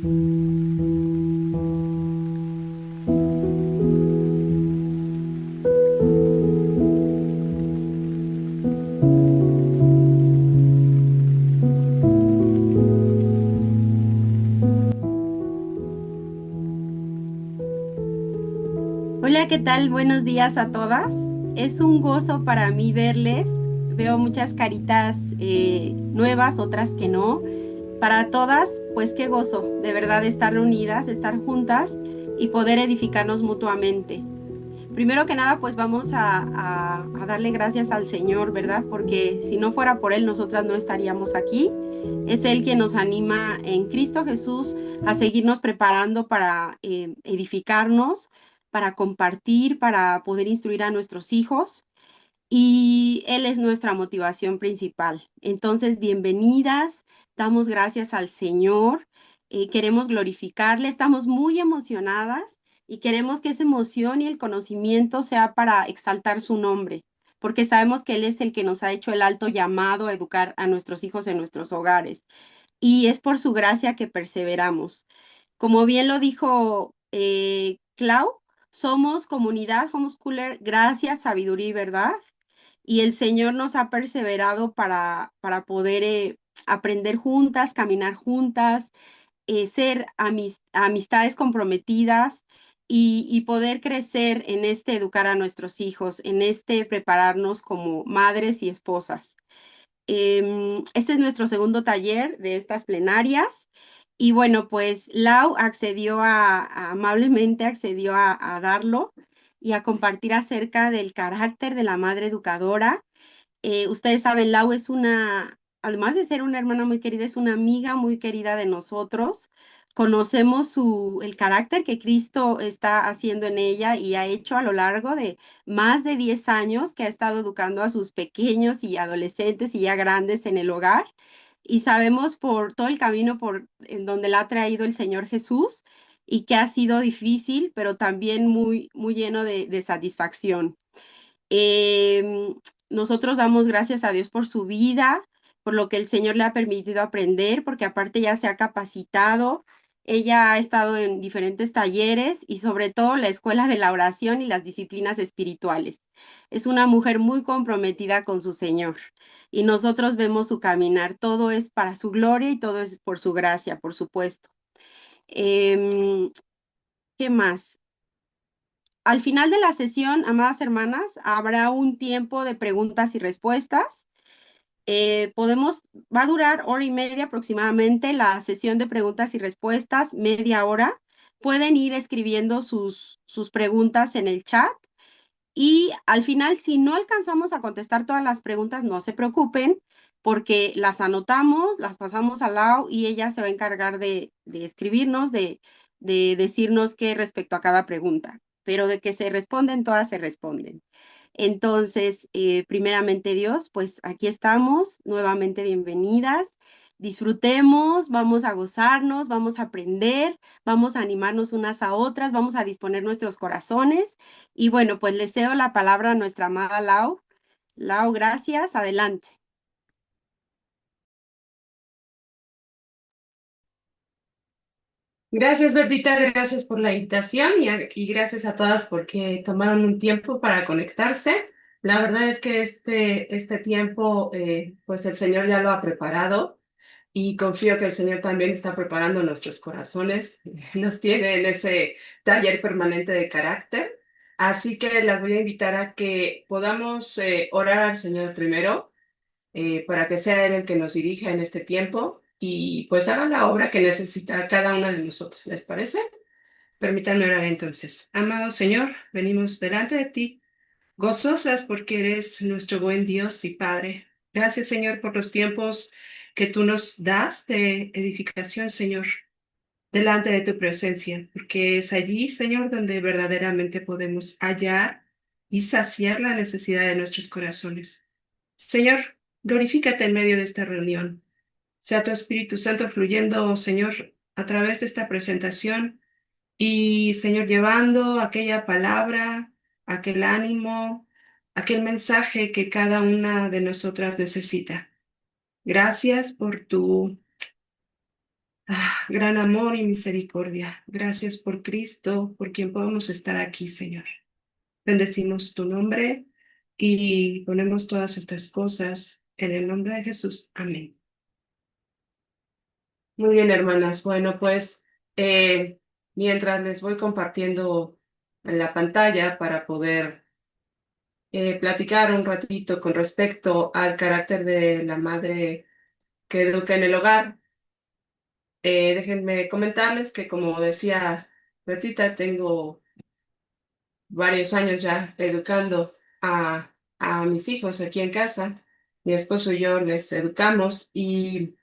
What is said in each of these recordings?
Hola, ¿qué tal? Buenos días a todas. Es un gozo para mí verles. Veo muchas caritas nuevas, otras que no. Para todas, pues qué gozo, de verdad, estar reunidas, estar juntas y poder edificarnos mutuamente. Primero que nada, pues vamos a darle gracias al Señor, ¿verdad? Porque si no fuera por Él, nosotras no estaríamos aquí. Es Él quien nos anima en Cristo Jesús a seguirnos preparando para edificarnos, para compartir, para poder instruir a nuestros hijos. Y Él es nuestra motivación principal. Entonces, bienvenidas, damos gracias al Señor, queremos glorificarle, estamos muy emocionadas y queremos que esa emoción y el conocimiento sea para exaltar su nombre, porque sabemos que Él es el que nos ha hecho el alto llamado a educar a nuestros hijos en nuestros hogares. Y es por su gracia que perseveramos. Como bien lo dijo Clau, somos comunidad homeschooler, gracias, sabiduría y verdad. Y el Señor nos ha perseverado para poder aprender juntas, caminar juntas, ser amistades comprometidas y poder crecer en este educar a nuestros hijos, en este prepararnos como madres y esposas. Este es nuestro segundo taller de estas plenarias. Y bueno, pues Lau accedió amablemente accedió a darlo y a compartir acerca del carácter de la madre educadora. Ustedes saben, Lau es además de ser una hermana muy querida, es una amiga muy querida de nosotros. Conocemos el carácter que Cristo está haciendo en ella y ha hecho a lo largo de más de 10 años que ha estado educando a sus pequeños y adolescentes y ya grandes en el hogar. Y sabemos por todo el camino en donde la ha traído el Señor Jesús y que ha sido difícil, pero también muy, muy lleno de satisfacción. Em, Nosotros damos gracias a Dios por su vida, por lo que el Señor le ha permitido aprender, porque aparte ya se ha capacitado. Ella ha estado en diferentes talleres y sobre todo la escuela de la oración y las disciplinas espirituales. Es una mujer muy comprometida con su Señor y nosotros vemos su caminar. Todo es para su gloria y todo es por su gracia, por supuesto. Em, ¿Qué más? Al final de la sesión, amadas hermanas, habrá un tiempo de preguntas y respuestas. Va a durar hora y media aproximadamente la sesión de preguntas y respuestas, media hora. Pueden ir escribiendo sus preguntas en el chat y al final, si no alcanzamos a contestar todas las preguntas, no se preocupen porque las anotamos, las pasamos al lado y ella se va a encargar de escribirnos, de decirnos qué respecto a cada pregunta, pero de que se responden, todas se responden. Entonces, primeramente Dios, pues aquí estamos, nuevamente bienvenidas. Disfrutemos, vamos a gozarnos, vamos a aprender, vamos a animarnos unas a otras, vamos a disponer nuestros corazones. Y bueno, pues le cedo la palabra a nuestra amada Lau. Lau, gracias, adelante. Gracias, Bertita, gracias por la invitación y gracias a todas porque tomaron un tiempo para conectarse. La verdad es que este tiempo, pues el Señor ya lo ha preparado y confío que el Señor también está preparando nuestros corazones. Nos tiene en ese taller permanente de carácter. Así que las voy a invitar a que podamos orar al Señor primero para que sea Él el que nos dirija en este tiempo y pues haga la obra que necesita cada una de nosotros. ¿Les parece? Permítanme orar entonces. Amado Señor, venimos delante de ti, gozosas porque eres nuestro buen Dios y Padre. Gracias, Señor, por los tiempos que tú nos das de edificación, Señor, delante de tu presencia, porque es allí, Señor, donde verdaderamente podemos hallar y saciar la necesidad de nuestros corazones. Señor, glorifícate en medio de esta reunión. Sea tu Espíritu Santo fluyendo, Señor, a través de esta presentación y, Señor, llevando aquella palabra, aquel ánimo, aquel mensaje que cada una de nosotras necesita. Gracias por tu Gran amor y misericordia. Gracias por Cristo, por quien podemos estar aquí, Señor. Bendecimos tu nombre y ponemos todas estas cosas en el nombre de Jesús. Amén. Muy bien, hermanas. Bueno, pues eh, mientras les voy compartiendo en la pantalla para poder platicar un ratito con respecto al carácter de la madre que educa en el hogar, déjenme comentarles que, como decía Bertita, tengo varios años ya educando a mis hijos aquí en casa. Mi esposo y yo les educamos y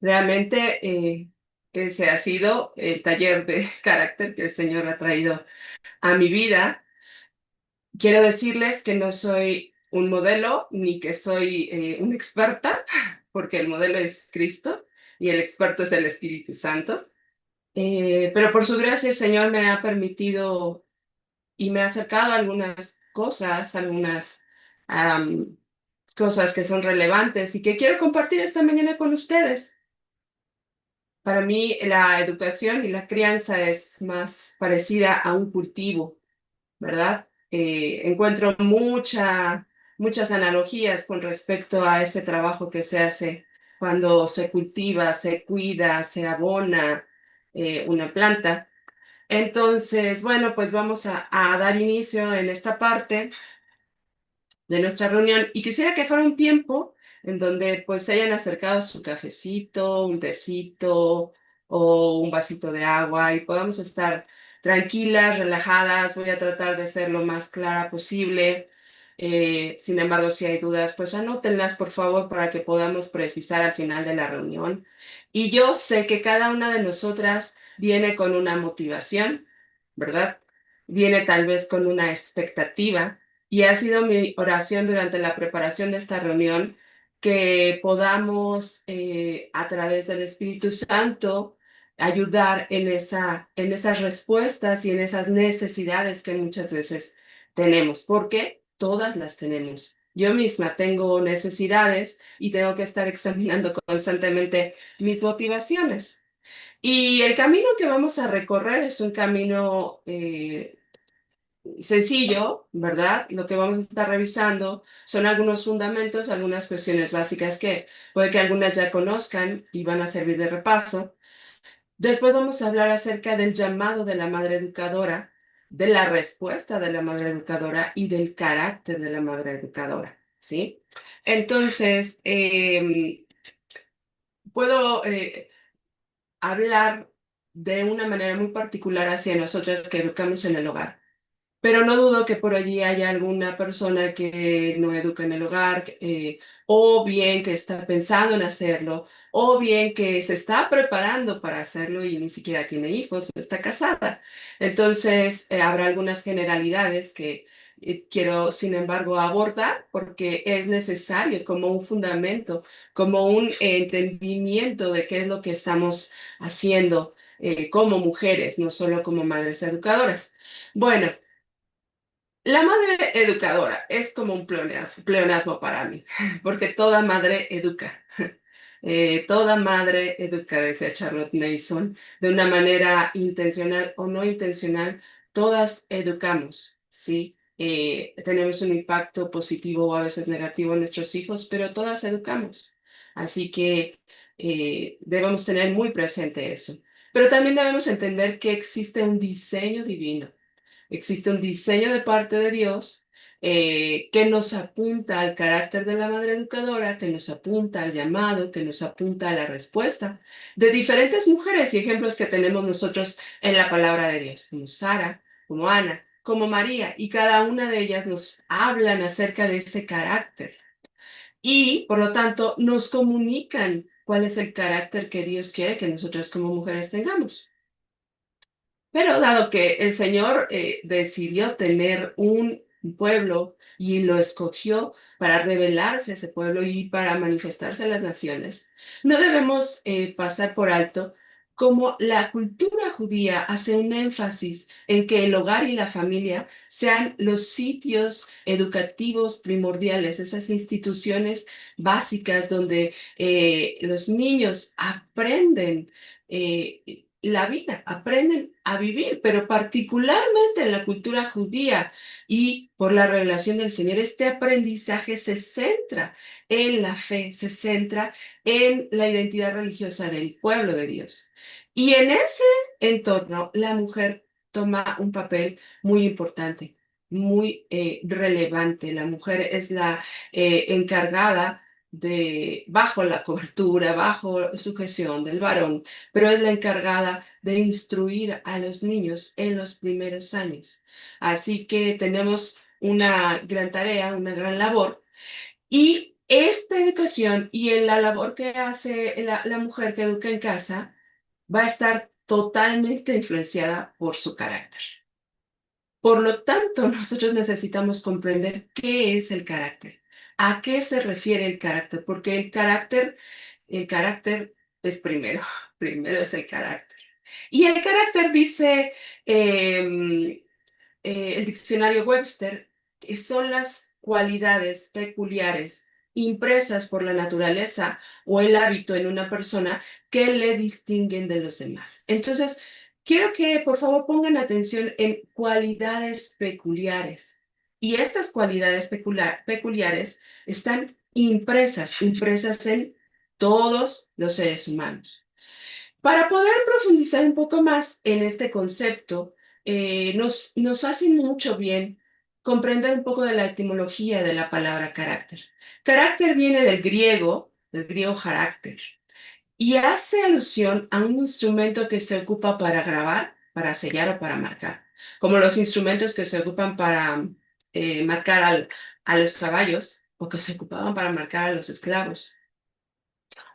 realmente ese ha sido el taller de carácter que el Señor ha traído a mi vida. Quiero decirles que no soy un modelo ni que soy una experta, porque el modelo es Cristo y el experto es el Espíritu Santo. Pero por su gracia el Señor me ha permitido y me ha acercado a algunas cosas, algunas am, cosas que son relevantes y que quiero compartir esta mañana con ustedes. Para mí, la educación y la crianza es más parecida a un cultivo, ¿verdad? Encuentro muchas analogías con respecto a este trabajo que se hace cuando se cultiva, se cuida, se abona una planta. Entonces, bueno, pues vamos a dar inicio en esta parte de nuestra reunión y quisiera que fuera un tiempo en donde pues se hayan acercado su cafecito, un tecito o un vasito de agua y podamos estar tranquilas, relajadas. Voy a tratar de ser lo más clara posible. Sin embargo, si hay dudas, pues anótenlas por favor para que podamos precisar al final de la reunión. Y yo sé que cada una de nosotras viene con una motivación, ¿verdad? Viene tal vez con una expectativa y ha sido mi oración durante la preparación de esta reunión que podamos, a través del Espíritu Santo, ayudar en esas respuestas y en esas necesidades que muchas veces tenemos, porque todas las tenemos. Yo misma tengo necesidades y tengo que estar examinando constantemente mis motivaciones. Y el camino que vamos a recorrer es un camino sencillo, ¿verdad? Lo que vamos a estar revisando son algunos fundamentos, algunas cuestiones básicas que puede que algunas ya conozcan y van a servir de repaso. Después vamos a hablar acerca del llamado de la madre educadora, de la respuesta de la madre educadora y del carácter de la madre educadora, ¿sí? Entonces, puedo hablar de una manera muy particular hacia nosotras que educamos en el hogar. Pero no dudo que por allí haya alguna persona que no educa en el hogar, o bien que está pensando en hacerlo, o bien que se está preparando para hacerlo y ni siquiera tiene hijos o está casada. Entonces, habrá algunas generalidades que quiero, sin embargo, abordar porque es necesario como un fundamento, como un entendimiento de qué es lo que estamos haciendo como mujeres, no solo como madres educadoras. Bueno. La madre educadora es como un pleonasmo para mí, porque toda madre educa. Toda madre educa, decía Charlotte Mason, de una manera intencional o no intencional, todas educamos, ¿sí? Tenemos un impacto positivo o a veces negativo en nuestros hijos, pero todas educamos. Así que debemos tener muy presente eso. Pero también debemos entender que existe un diseño divino. Existe un diseño de parte de Dios que nos apunta al carácter de la madre educadora, que nos apunta al llamado, que nos apunta a la respuesta de diferentes mujeres y ejemplos que tenemos nosotros en la palabra de Dios, como Sara, como Ana, como María, y cada una de ellas nos hablan acerca de ese carácter y, por lo tanto, nos comunican cuál es el carácter que Dios quiere que nosotras como mujeres tengamos. Pero dado que el Señor decidió tener un pueblo y lo escogió para revelarse a ese pueblo y para manifestarse a las naciones, no debemos pasar por alto como la cultura judía hace un énfasis en que el hogar y la familia sean los sitios educativos primordiales, esas instituciones básicas donde los niños aprenden la vida, aprenden a vivir, pero particularmente en la cultura judía y por la revelación del Señor, este aprendizaje se centra en la fe, se centra en la identidad religiosa del pueblo de Dios. Y en ese entorno, la mujer toma un papel muy importante, muy relevante. La mujer es la encargada de, bajo la cobertura, bajo sujeción del varón, pero es la encargada de instruir a los niños en los primeros años. Así que tenemos una gran tarea, una gran labor y esta educación y en la labor que hace la mujer que educa en casa va a estar totalmente influenciada por su carácter. Por lo tanto, nosotros necesitamos comprender qué es el carácter, a qué se refiere el carácter, porque el carácter es primero, primero es el carácter. Y el carácter dice, el diccionario Webster, que son las cualidades peculiares impresas por la naturaleza o el hábito en una persona que le distinguen de los demás. Entonces, quiero que por favor pongan atención en cualidades peculiares. Y estas cualidades peculiares están impresas en todos los seres humanos. Para poder profundizar un poco más en este concepto, nos hace mucho bien comprender un poco de la etimología de la palabra carácter. Carácter viene del griego carácter, y hace alusión a un instrumento que se ocupa para grabar, para sellar o para marcar, como los instrumentos que se ocupan para marcar a los caballos o que se ocupaban para marcar a los esclavos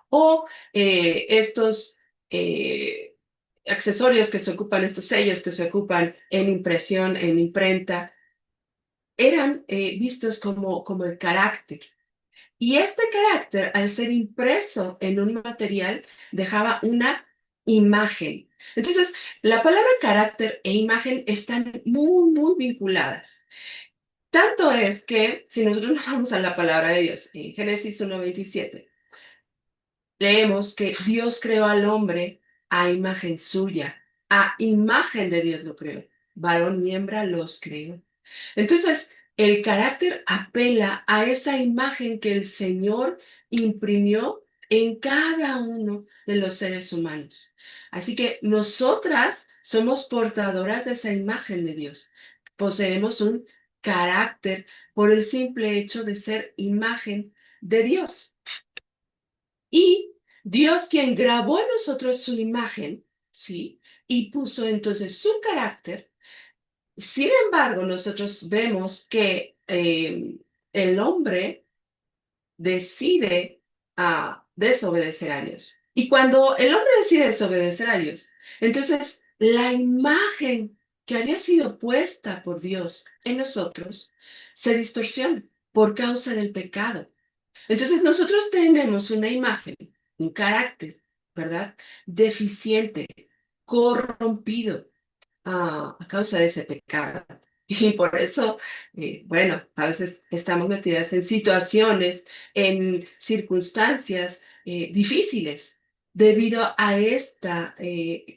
o estos eh, accesorios que se ocupan, estos sellos que se ocupan en impresión, en imprenta, eran vistos como el carácter. Y este carácter, al ser impreso en un material, dejaba una imagen. Entonces, la palabra carácter e imagen están muy vinculadas. Tanto es que, si nosotros nos vamos a la palabra de Dios, en Génesis 1:27, leemos que Dios creó al hombre a imagen suya, a imagen de Dios lo creó, varón y hembra los creó. Entonces, el carácter apela a esa imagen que el Señor imprimió en cada uno de los seres humanos. Así que nosotras somos portadoras de esa imagen de Dios. Poseemos un carácter por el simple hecho de ser imagen de Dios. Y Dios quien grabó en nosotros su imagen, ¿sí? Y puso entonces su carácter. Sin embargo, nosotros vemos que el hombre decide desobedecer a Dios. Y cuando el hombre decide desobedecer a Dios, entonces la imagen que había sido puesta por Dios en nosotros se distorsiona por causa del pecado. Entonces nosotros tenemos una imagen, un carácter, ¿verdad? Deficiente, corrompido a causa de ese pecado. Y por eso, bueno, a veces estamos metidas en situaciones, en circunstancias difíciles debido a esta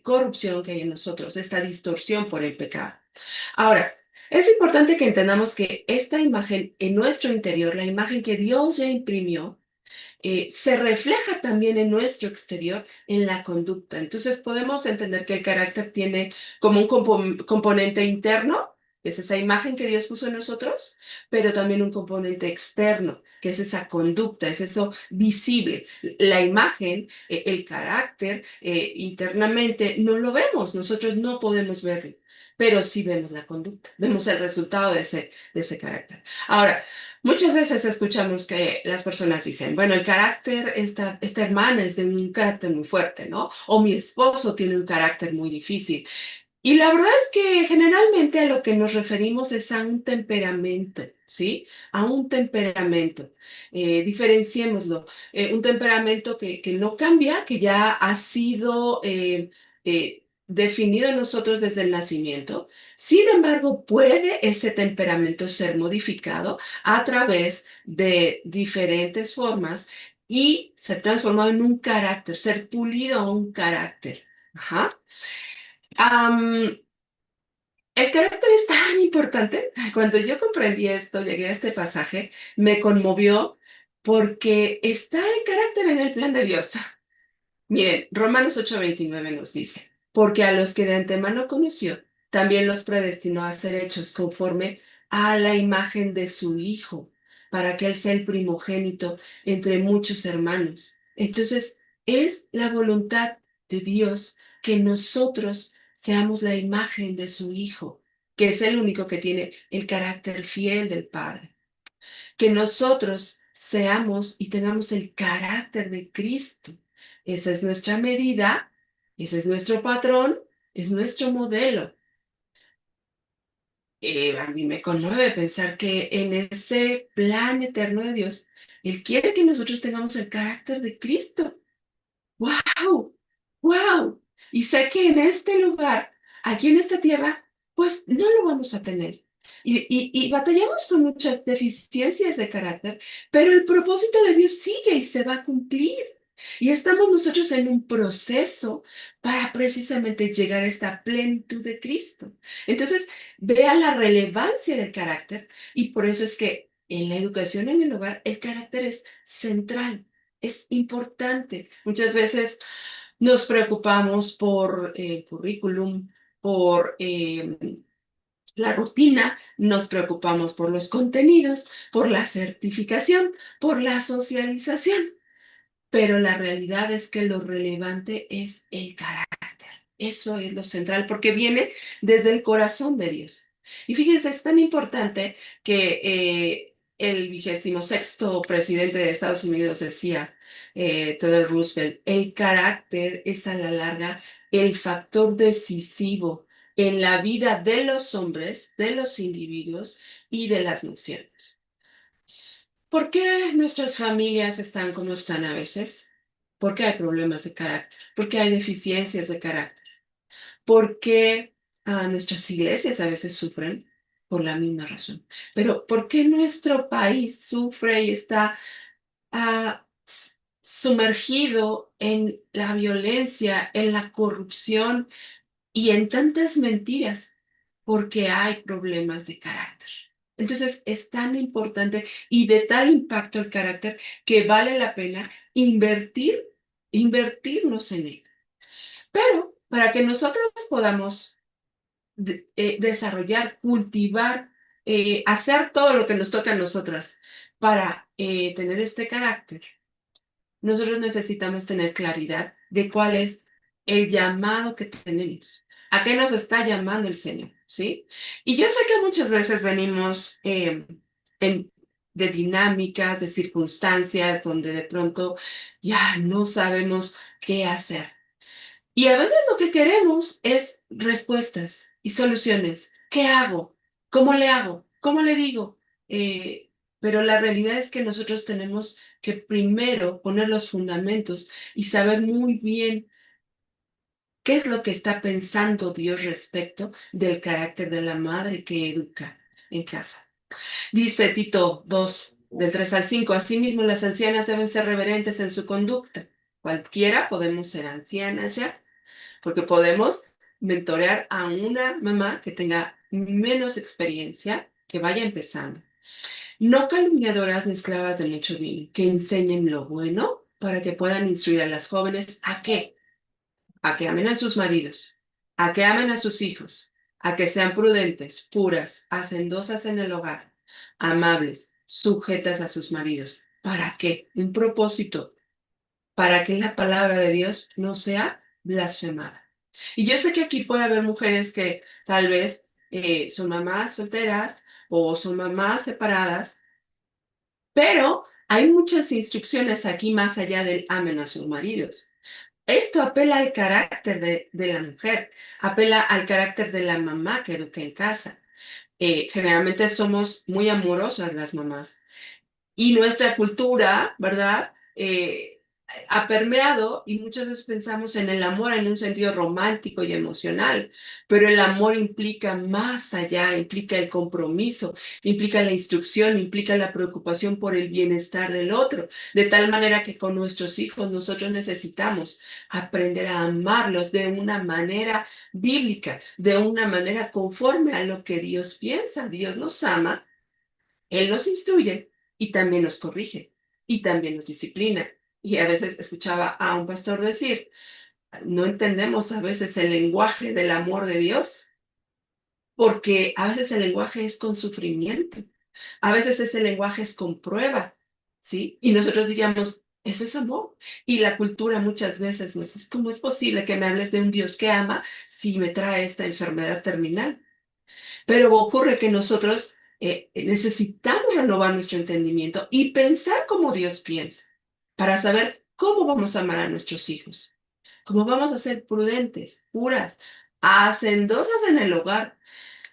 corrupción que hay en nosotros, esta distorsión por el pecado. Ahora, es importante que entendamos que esta imagen en nuestro interior, la imagen que Dios ya imprimió, se refleja también en nuestro exterior, en la conducta. Entonces podemos entender que el carácter tiene como un componente interno, que es esa imagen que Dios puso en nosotros, pero también un componente externo, que es esa conducta, es eso visible. La imagen, el carácter, internamente no lo vemos, nosotros no podemos verlo, pero sí vemos la conducta, vemos el resultado de ese carácter. Ahora, muchas veces escuchamos que las personas dicen, bueno, el carácter, esta hermana es de un carácter muy fuerte, ¿no? O mi esposo tiene un carácter muy difícil. Y la verdad es que generalmente a lo que nos referimos es a un temperamento, ¿sí? A un temperamento. Diferenciémoslo. Un temperamento que no cambia, que ya ha sido definido en nosotros desde el nacimiento. Sin embargo, puede ese temperamento ser modificado a través de diferentes formas y ser transformado en un carácter, ser pulido a un carácter. Ajá. Am, el carácter es tan importante. Cuando yo comprendí esto, llegué a este pasaje, me conmovió porque está el carácter en el plan de Dios. Miren, Romanos 8:29 nos dice, porque a los que de antemano conoció, también los predestinó a ser hechos conforme a la imagen de su Hijo, para que Él sea el primogénito entre muchos hermanos. Entonces, es la voluntad de Dios que nosotros seamos la imagen de su Hijo, que es el único que tiene el carácter fiel del Padre, que nosotros seamos y tengamos el carácter de Cristo. Esa es nuestra medida, ese es nuestro patrón, es nuestro modelo. A mí me conmueve pensar que en ese plan eterno de Dios, Él quiere que nosotros tengamos el carácter de Cristo. ¡Wow! ¡Wow! Y sé que en este lugar, aquí en esta tierra, pues no lo vamos a tener. Y batallamos con muchas deficiencias de carácter, pero el propósito de Dios sigue y se va a cumplir. Y estamos nosotros en un proceso para precisamente llegar a esta plenitud de Cristo. Entonces, vea la relevancia del carácter y por eso es que en la educación en el hogar el carácter es central. Es importante. Muchas veces nos preocupamos por el currículum, por la rutina, nos preocupamos por los contenidos, por la certificación, por la socialización, pero la realidad es que lo relevante es el carácter. Eso es lo central, porque viene desde el corazón de Dios. Y fíjense, es tan importante que el 26º presidente de Estados Unidos decía, Theodore Roosevelt, el carácter es a la larga el factor decisivo en la vida de los hombres, de los individuos y de las naciones. ¿Por qué nuestras familias están como están a veces? Porque hay problemas de carácter, porque hay deficiencias de carácter, porque nuestras iglesias a veces sufren por la misma razón. Pero ¿por qué nuestro país sufre y está sumergido en la violencia, en la corrupción y en tantas mentiras? Porque hay problemas de carácter. Entonces es tan importante y de tal impacto el carácter que vale la pena invertirnos en él. Pero para que nosotros podamos desarrollar, cultivar, hacer todo lo que nos toca a nosotras para tener este carácter, nosotros necesitamos tener claridad de cuál es el llamado que tenemos. ¿A qué nos está llamando el Señor? ¿Sí? Y yo sé que muchas veces venimos en, de dinámicas, de circunstancias donde de pronto ya no sabemos qué hacer. Y a veces lo que queremos es respuestas y soluciones. ¿Qué hago? ¿Cómo le hago? ¿Cómo le digo? Pero la realidad es que nosotros tenemos que primero poner los fundamentos y saber muy bien qué es lo que está pensando Dios respecto del carácter de la madre que educa en casa. Dice Tito 2, del 3 al 5, asimismo las ancianas deben ser reverentes en su conducta. Cualquiera podemos ser ancianas ya porque podemos mentorear a una mamá que tenga menos experiencia, que vaya empezando. No calumniadoras ni esclavas de mucho vino, que enseñen lo bueno para que puedan instruir a las jóvenes a qué, a que amen a sus maridos, a que amen a sus hijos, a que sean prudentes, puras, hacendosas en el hogar, amables, sujetas a sus maridos. ¿Para qué? Un propósito, para que la palabra de Dios no sea blasfemada. Y yo sé que aquí puede haber mujeres que tal vez son mamás solteras o son mamás separadas, pero hay muchas instrucciones aquí más allá del amen a sus maridos. esto apela al carácter de la mujer, apela al carácter de la mamá que educa en casa. Generalmente somos muy amorosas las mamás. Y nuestra cultura, ¿verdad? Ha permeado y muchas veces pensamos en el amor en un sentido romántico y emocional, pero el amor implica más allá, implica el compromiso, implica la instrucción, implica la preocupación por el bienestar del otro, de tal manera que con nuestros hijos nosotros necesitamos aprender a amarlos de una manera bíblica, de una manera conforme a lo que Dios piensa. Dios nos ama, él nos instruye y también nos corrige y también nos disciplina. Y a veces escuchaba a un pastor decir, no entendemos a veces el lenguaje del amor de Dios, porque a veces el lenguaje es con sufrimiento, a veces ese lenguaje es con prueba, ¿sí? Y nosotros diríamos, eso es amor. Y la cultura muchas veces nos dice, ¿cómo es posible que me hables de un Dios que ama si me trae esta enfermedad terminal? Pero ocurre que nosotros necesitamos renovar nuestro entendimiento y pensar como Dios piensa para saber cómo vamos a amar a nuestros hijos, cómo vamos a ser prudentes, puras, hacendosas en el hogar.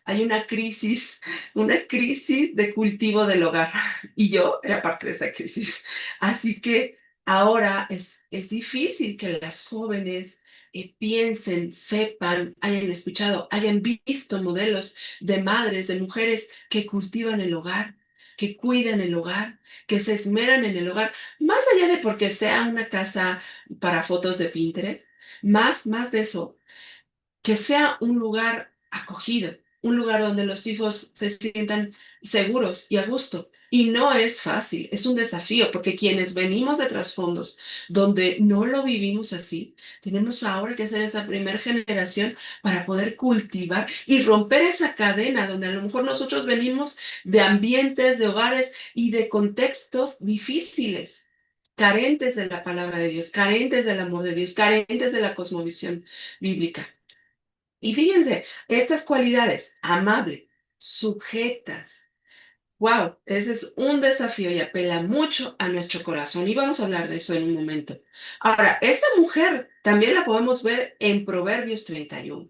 Hay una crisis de cultivo del hogar y yo era parte de esa crisis. Así que ahora es difícil que las jóvenes piensen, sepan, hayan escuchado, hayan visto modelos de madres, de mujeres que cultivan el hogar, que cuidan el hogar, que se esmeran en el hogar, más allá de porque sea una casa para fotos de Pinterest, más de eso, que sea un lugar acogido, un lugar donde los hijos se sientan seguros y a gusto. Y no es fácil, es un desafío, porque quienes venimos de trasfondos donde no lo vivimos así, tenemos ahora que ser esa primera generación para poder cultivar y romper esa cadena donde a lo mejor nosotros venimos de ambientes, de hogares y de contextos difíciles, carentes de la palabra de Dios, carentes del amor de Dios, carentes de la cosmovisión bíblica. Y fíjense, estas cualidades, amable, sujetas, wow, ese es un desafío y apela mucho a nuestro corazón y vamos a hablar de eso en un momento. Ahora, esta mujer también la podemos ver en Proverbios 31.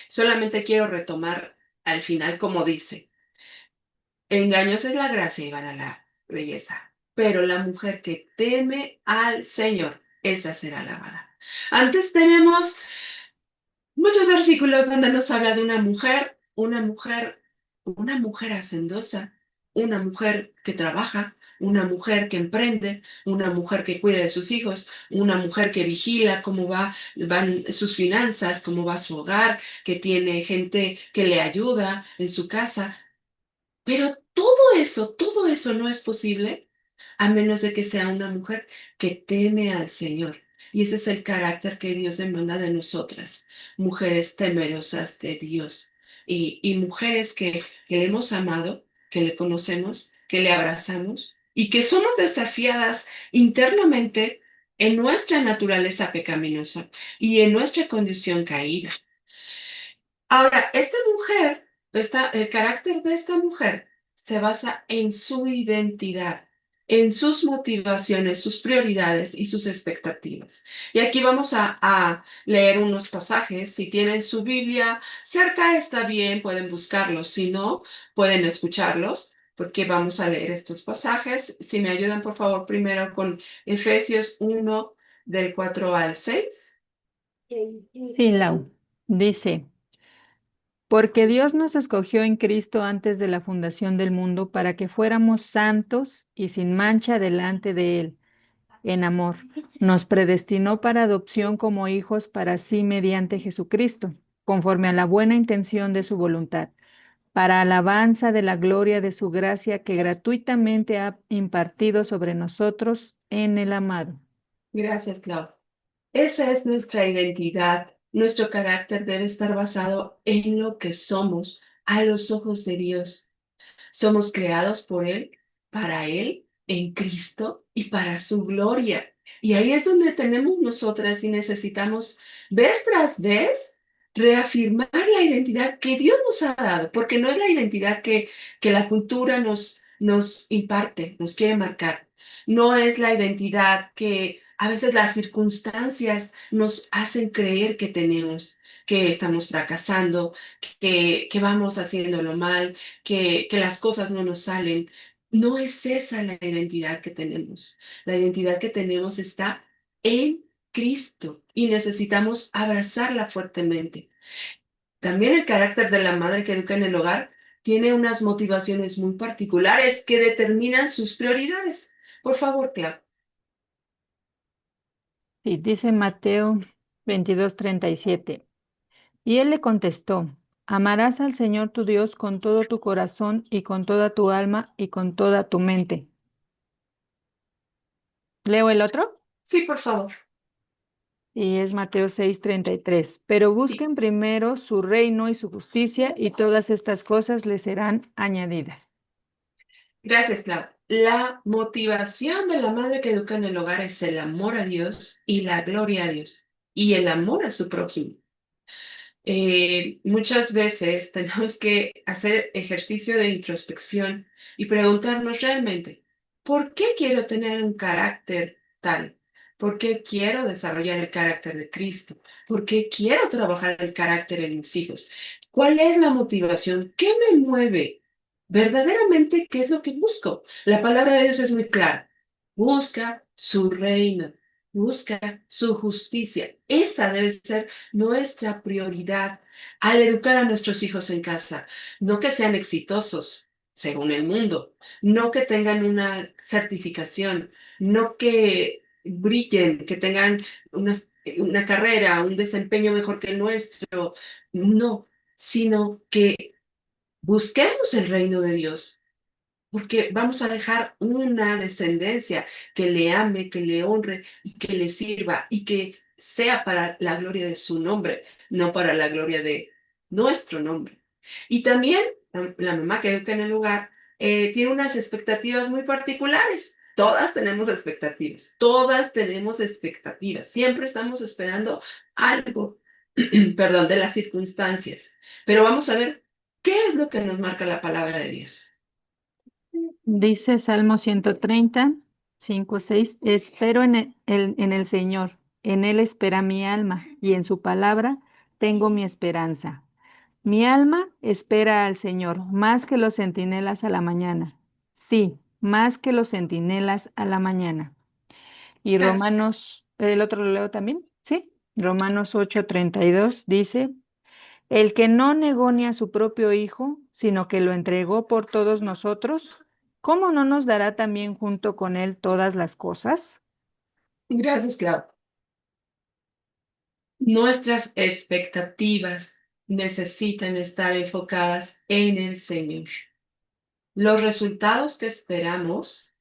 Solamente quiero retomar al final como dice, engañosa es la gracia y vana la belleza, pero la mujer que teme al Señor, esa será alabada. Antes tenemos muchos versículos donde nos habla de una mujer hacendosa, una mujer que trabaja, una mujer que emprende, una mujer que cuida de sus hijos, una mujer que vigila cómo van sus finanzas, cómo va su hogar, que tiene gente que le ayuda en su casa. Pero todo eso no es posible a menos de que sea una mujer que teme al Señor. Y ese es el carácter que Dios demanda de nosotras, mujeres temerosas de Dios y mujeres que le hemos amado, que le conocemos, que le abrazamos y que somos desafiadas internamente en nuestra naturaleza pecaminosa y en nuestra condición caída. Ahora, el carácter de esta mujer se basa en su identidad, en sus motivaciones, sus prioridades y sus expectativas. Y aquí vamos a leer unos pasajes. Si tienen su Biblia cerca, está bien, pueden buscarlos. Si no, pueden escucharlos, porque vamos a leer estos pasajes. Si me ayudan, por favor, primero con Efesios 1, del 4 al 6. Sí, Lau. Dice, porque Dios nos escogió en Cristo antes de la fundación del mundo para que fuéramos santos y sin mancha delante de Él, en amor. Nos predestinó para adopción como hijos para sí mediante Jesucristo, conforme a la buena intención de su voluntad, para alabanza de la gloria de su gracia que gratuitamente ha impartido sobre nosotros en el amado. Gracias, Clau. Esa es nuestra identidad. Nuestro carácter debe estar basado en lo que somos a los ojos de Dios. Somos creados por Él, para Él, en Cristo y para su gloria. Y ahí es donde tenemos nosotras y necesitamos vez tras vez reafirmar la identidad que Dios nos ha dado, porque no es la identidad que la cultura nos imparte, nos quiere marcar. No es la identidad que A veces las circunstancias nos hacen creer que tenemos, que estamos fracasando, que vamos haciéndolo mal, que las cosas no nos salen. No es esa la identidad que tenemos. La identidad que tenemos está en Cristo y necesitamos abrazarla fuertemente. También el carácter de la madre que educa en el hogar tiene unas motivaciones muy particulares que determinan sus prioridades. Por favor, Clau. Y dice Mateo 22:37. Y él le contestó, amarás al Señor tu Dios con todo tu corazón y con toda tu alma y con toda tu mente. ¿Leo el otro? Sí, por favor. Y es Mateo 6:33. Pero Sí. busquen primero su reino y su justicia y todas estas cosas les serán añadidas. Gracias, Clau. La motivación de la madre que educa en el hogar es el amor a Dios y la gloria a Dios y el amor a su prójimo. Muchas veces tenemos que hacer ejercicio de introspección y preguntarnos realmente, ¿por qué quiero tener un carácter tal? ¿Por qué quiero desarrollar el carácter de Cristo? ¿Por qué quiero trabajar el carácter en mis hijos? ¿Cuál es la motivación? ¿Qué me mueve? Verdaderamente, ¿qué es lo que busco? La palabra de Dios es muy clara. Busca su reino, busca su justicia. Esa debe ser nuestra prioridad al educar a nuestros hijos en casa. No que sean exitosos, según el mundo, no que tengan una certificación, no que brillen, que tengan una carrera, un desempeño mejor que el nuestro, no, sino que busquemos el reino de Dios porque vamos a dejar una descendencia que le ame, que le honre y que le sirva y que sea para la gloria de su nombre, no para la gloria de nuestro nombre. Y también la mamá que educa en el hogar tiene unas expectativas muy particulares. Todas tenemos expectativas, siempre estamos esperando algo, perdón, de las circunstancias. Pero vamos a ver qué es lo que nos marca la palabra de Dios. Dice Salmo 130, 5, 6, espero en el Señor, en Él espera mi alma, y en su palabra tengo mi esperanza. Mi alma espera al Señor, más que los centinelas a la mañana. Sí, más que los centinelas a la mañana. Y Gracias. Romanos, el otro lo leo también, ¿sí? Romanos 8:32 dice, el que no negó ni a su propio Hijo, sino que lo entregó por todos nosotros, ¿cómo no nos dará también junto con él todas las cosas? Gracias, Clau. Nuestras expectativas necesitan estar enfocadas en el Señor. Los resultados que esperamos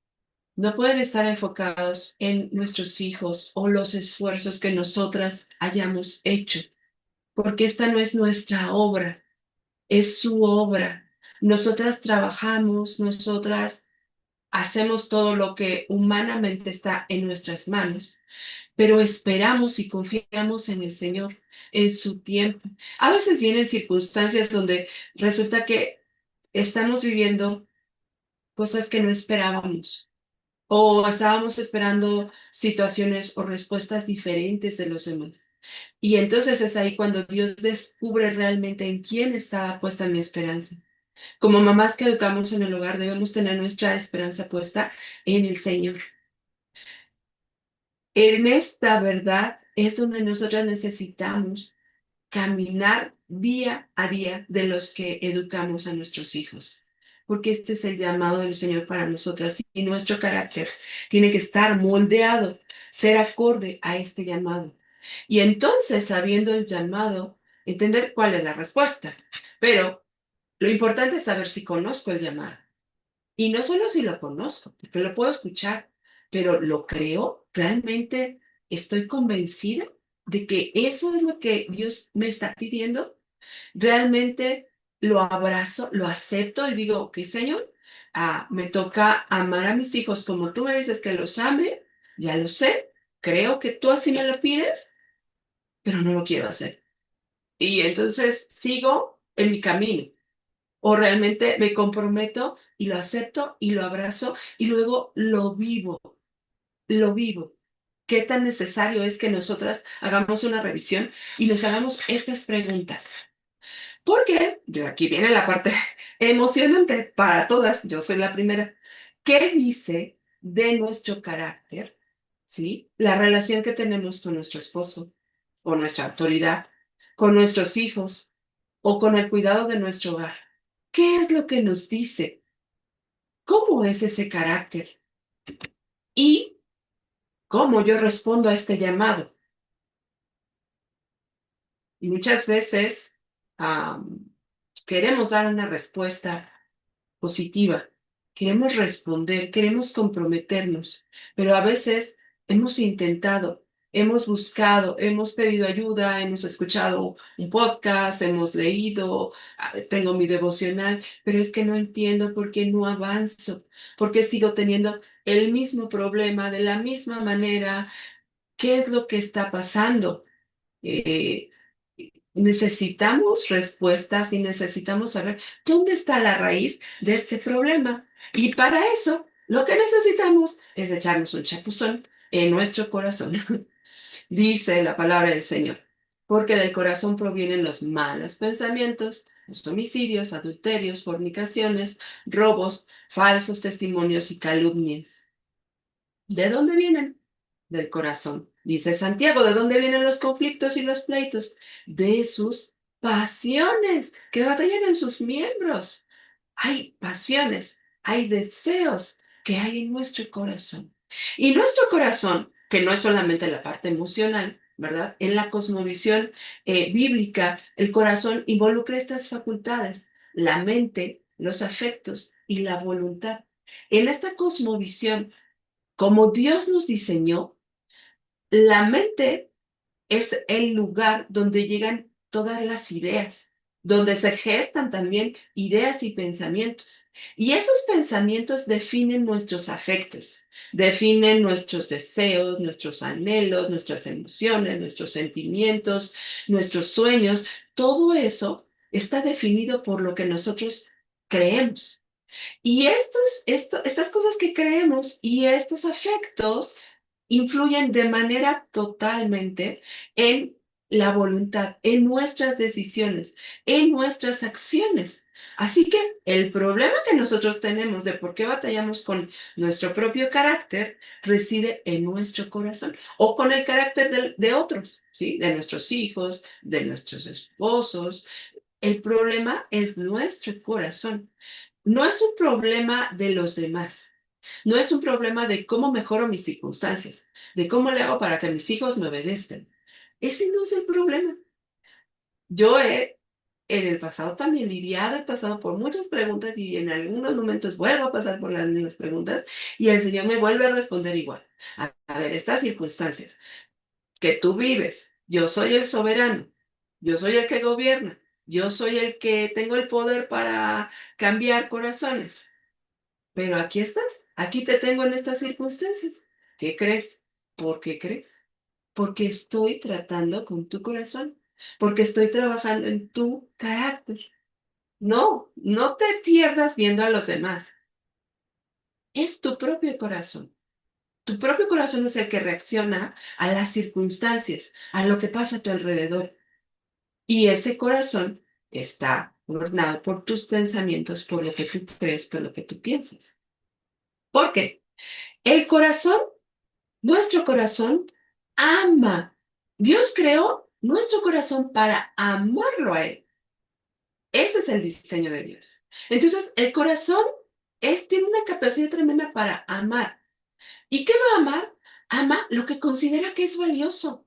no pueden estar enfocados en nuestros hijos o los esfuerzos que nosotras hayamos hecho, porque esta no es nuestra obra, es su obra. Nosotras trabajamos, nosotras hacemos todo lo que humanamente está en nuestras manos, pero esperamos y confiamos en el Señor, en su tiempo. A veces vienen circunstancias donde resulta que estamos viviendo cosas que no esperábamos o estábamos esperando situaciones o respuestas diferentes de los demás. Y entonces es ahí cuando Dios descubre realmente en quién estaba puesta mi esperanza. Como mamás que educamos en el hogar, debemos tener nuestra esperanza puesta en el Señor. En esta verdad es donde nosotras necesitamos caminar día a día de los que educamos a nuestros hijos, porque este es el llamado del Señor para nosotras y nuestro carácter tiene que estar moldeado, ser acorde a este llamado. Y entonces, sabiendo el llamado, entender cuál es la respuesta. Pero lo importante es saber si conozco el llamado. Y no solo si lo conozco, porque lo puedo escuchar, pero lo creo, realmente estoy convencida de que eso es lo que Dios me está pidiendo. Realmente lo abrazo, lo acepto y digo, ok, Señor, me toca amar a mis hijos como tú me dices que los ame, ya lo sé, creo que tú así me lo pides, pero no lo quiero hacer. Y entonces sigo en mi camino. O realmente me comprometo y lo acepto y lo abrazo y luego lo vivo, lo vivo. qué tan necesario es que nosotras hagamos una revisión y nos hagamos estas preguntas. Porque, de aquí viene la parte emocionante para todas, yo soy la primera. ¿Qué dice de nuestro carácter, ¿sí? La relación que tenemos con nuestro esposo, con nuestra autoridad, con nuestros hijos o con el cuidado de nuestro hogar. ¿Qué es lo que nos dice? ¿Cómo es ese carácter? ¿Y cómo yo respondo a este llamado? Y muchas veces queremos dar una respuesta positiva, queremos responder, queremos comprometernos, pero a veces hemos intentado, hemos buscado, hemos pedido ayuda, hemos escuchado un podcast, hemos leído, tengo mi devocional, pero es que no entiendo por qué no avanzo, por qué sigo teniendo el mismo problema de la misma manera. ¿Qué es lo que está pasando? Eh, Necesitamos respuestas y necesitamos saber dónde está la raíz de este problema. Y para eso, lo que necesitamos es echarnos un chapuzón en nuestro corazón. Dice la palabra del Señor, porque del corazón provienen los malos pensamientos, los homicidios, adulterios, fornicaciones, robos, falsos testimonios y calumnias. ¿De dónde vienen? Del corazón. Dice Santiago, ¿de dónde vienen los conflictos y los pleitos? De sus pasiones que batallan en sus miembros. Hay pasiones, hay deseos que hay en nuestro corazón. Y nuestro corazón, que no es solamente la parte emocional, ¿verdad? En la cosmovisión bíblica, el corazón involucra estas facultades, la mente, los afectos y la voluntad. En esta cosmovisión, como Dios nos diseñó, la mente es el lugar donde llegan todas las ideas, donde se gestan también ideas y pensamientos. Y esos pensamientos definen nuestros afectos, definen nuestros deseos, nuestros anhelos, nuestras emociones, nuestros sentimientos, nuestros sueños. Todo eso está definido por lo que nosotros creemos. Y estas cosas que creemos y estos afectos influyen de manera totalmente en la voluntad, en nuestras decisiones, en nuestras acciones. Así que el problema que nosotros tenemos de por qué batallamos con nuestro propio carácter reside en nuestro corazón o con el carácter de otros, ¿sí? De nuestros hijos, de nuestros esposos. El problema es nuestro corazón. No es un problema de los demás. No es un problema de cómo mejoro mis circunstancias, de cómo le hago para que mis hijos me obedezcan. Ese no es el problema. Yo he, en el pasado también lidiado, he pasado por muchas preguntas y en algunos momentos vuelvo a pasar por las mismas preguntas y el Señor me vuelve a responder igual. A ver, estas circunstancias que tú vives, yo soy el soberano, yo soy el que gobierna, yo soy el que tengo el poder para cambiar corazones. Pero aquí estás, aquí te tengo en estas circunstancias. ¿Qué crees? ¿Por qué crees? Porque estoy tratando con tu corazón, porque estoy trabajando en tu carácter. No, no te pierdas viendo a los demás. Es tu propio corazón. Tu propio corazón es el que reacciona a las circunstancias, a lo que pasa a tu alrededor. Y ese corazón está gobernado por tus pensamientos, por lo que tú crees, por lo que tú piensas. ¿Por qué? El corazón, nuestro corazón, ama. Dios creó nuestro corazón para amarlo a Él. Ese es el diseño de Dios. Entonces, el corazón tiene una capacidad tremenda para amar. ¿Y qué va a amar? Ama lo que considera que es valioso,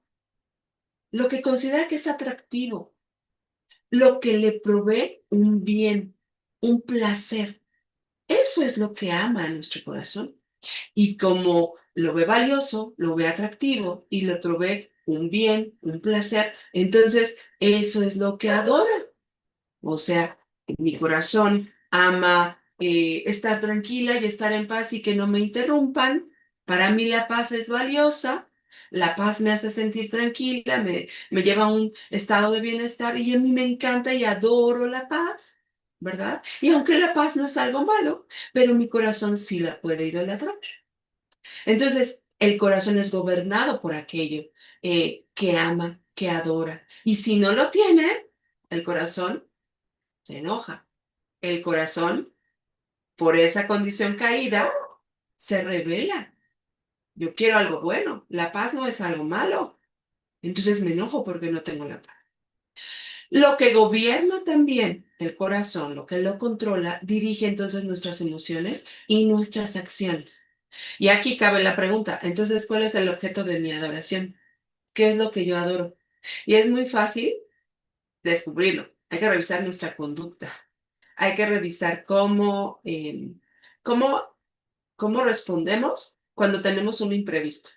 lo que considera que es atractivo, lo que le provee un bien, un placer. Eso es lo que ama a nuestro corazón. Y como lo ve valioso, lo ve atractivo y lo provee un bien, un placer, entonces eso es lo que adora. O sea, mi corazón ama estar tranquila y estar en paz y que no me interrumpan. Para mí la paz es valiosa. La paz me hace sentir tranquila, me lleva a un estado de bienestar y a mí me encanta y adoro la paz, ¿verdad? Y aunque la paz no es algo malo, pero mi corazón sí la puede idolatrar. Entonces, El corazón es gobernado por aquello que ama, que adora. Y si no lo tiene, el corazón se enoja. El corazón, por esa condición caída, se revela. Yo quiero algo bueno. La paz no es algo malo. Entonces me enojo porque no tengo la paz. Lo que gobierna también el corazón, lo que lo controla, dirige entonces nuestras emociones y nuestras acciones. Y aquí cabe la pregunta, entonces, ¿cuál es el objeto de mi adoración? ¿Qué es lo que yo adoro? Y es muy fácil descubrirlo. Hay que revisar nuestra conducta. Hay que revisar cómo, cómo respondemos cuando tenemos un imprevisto.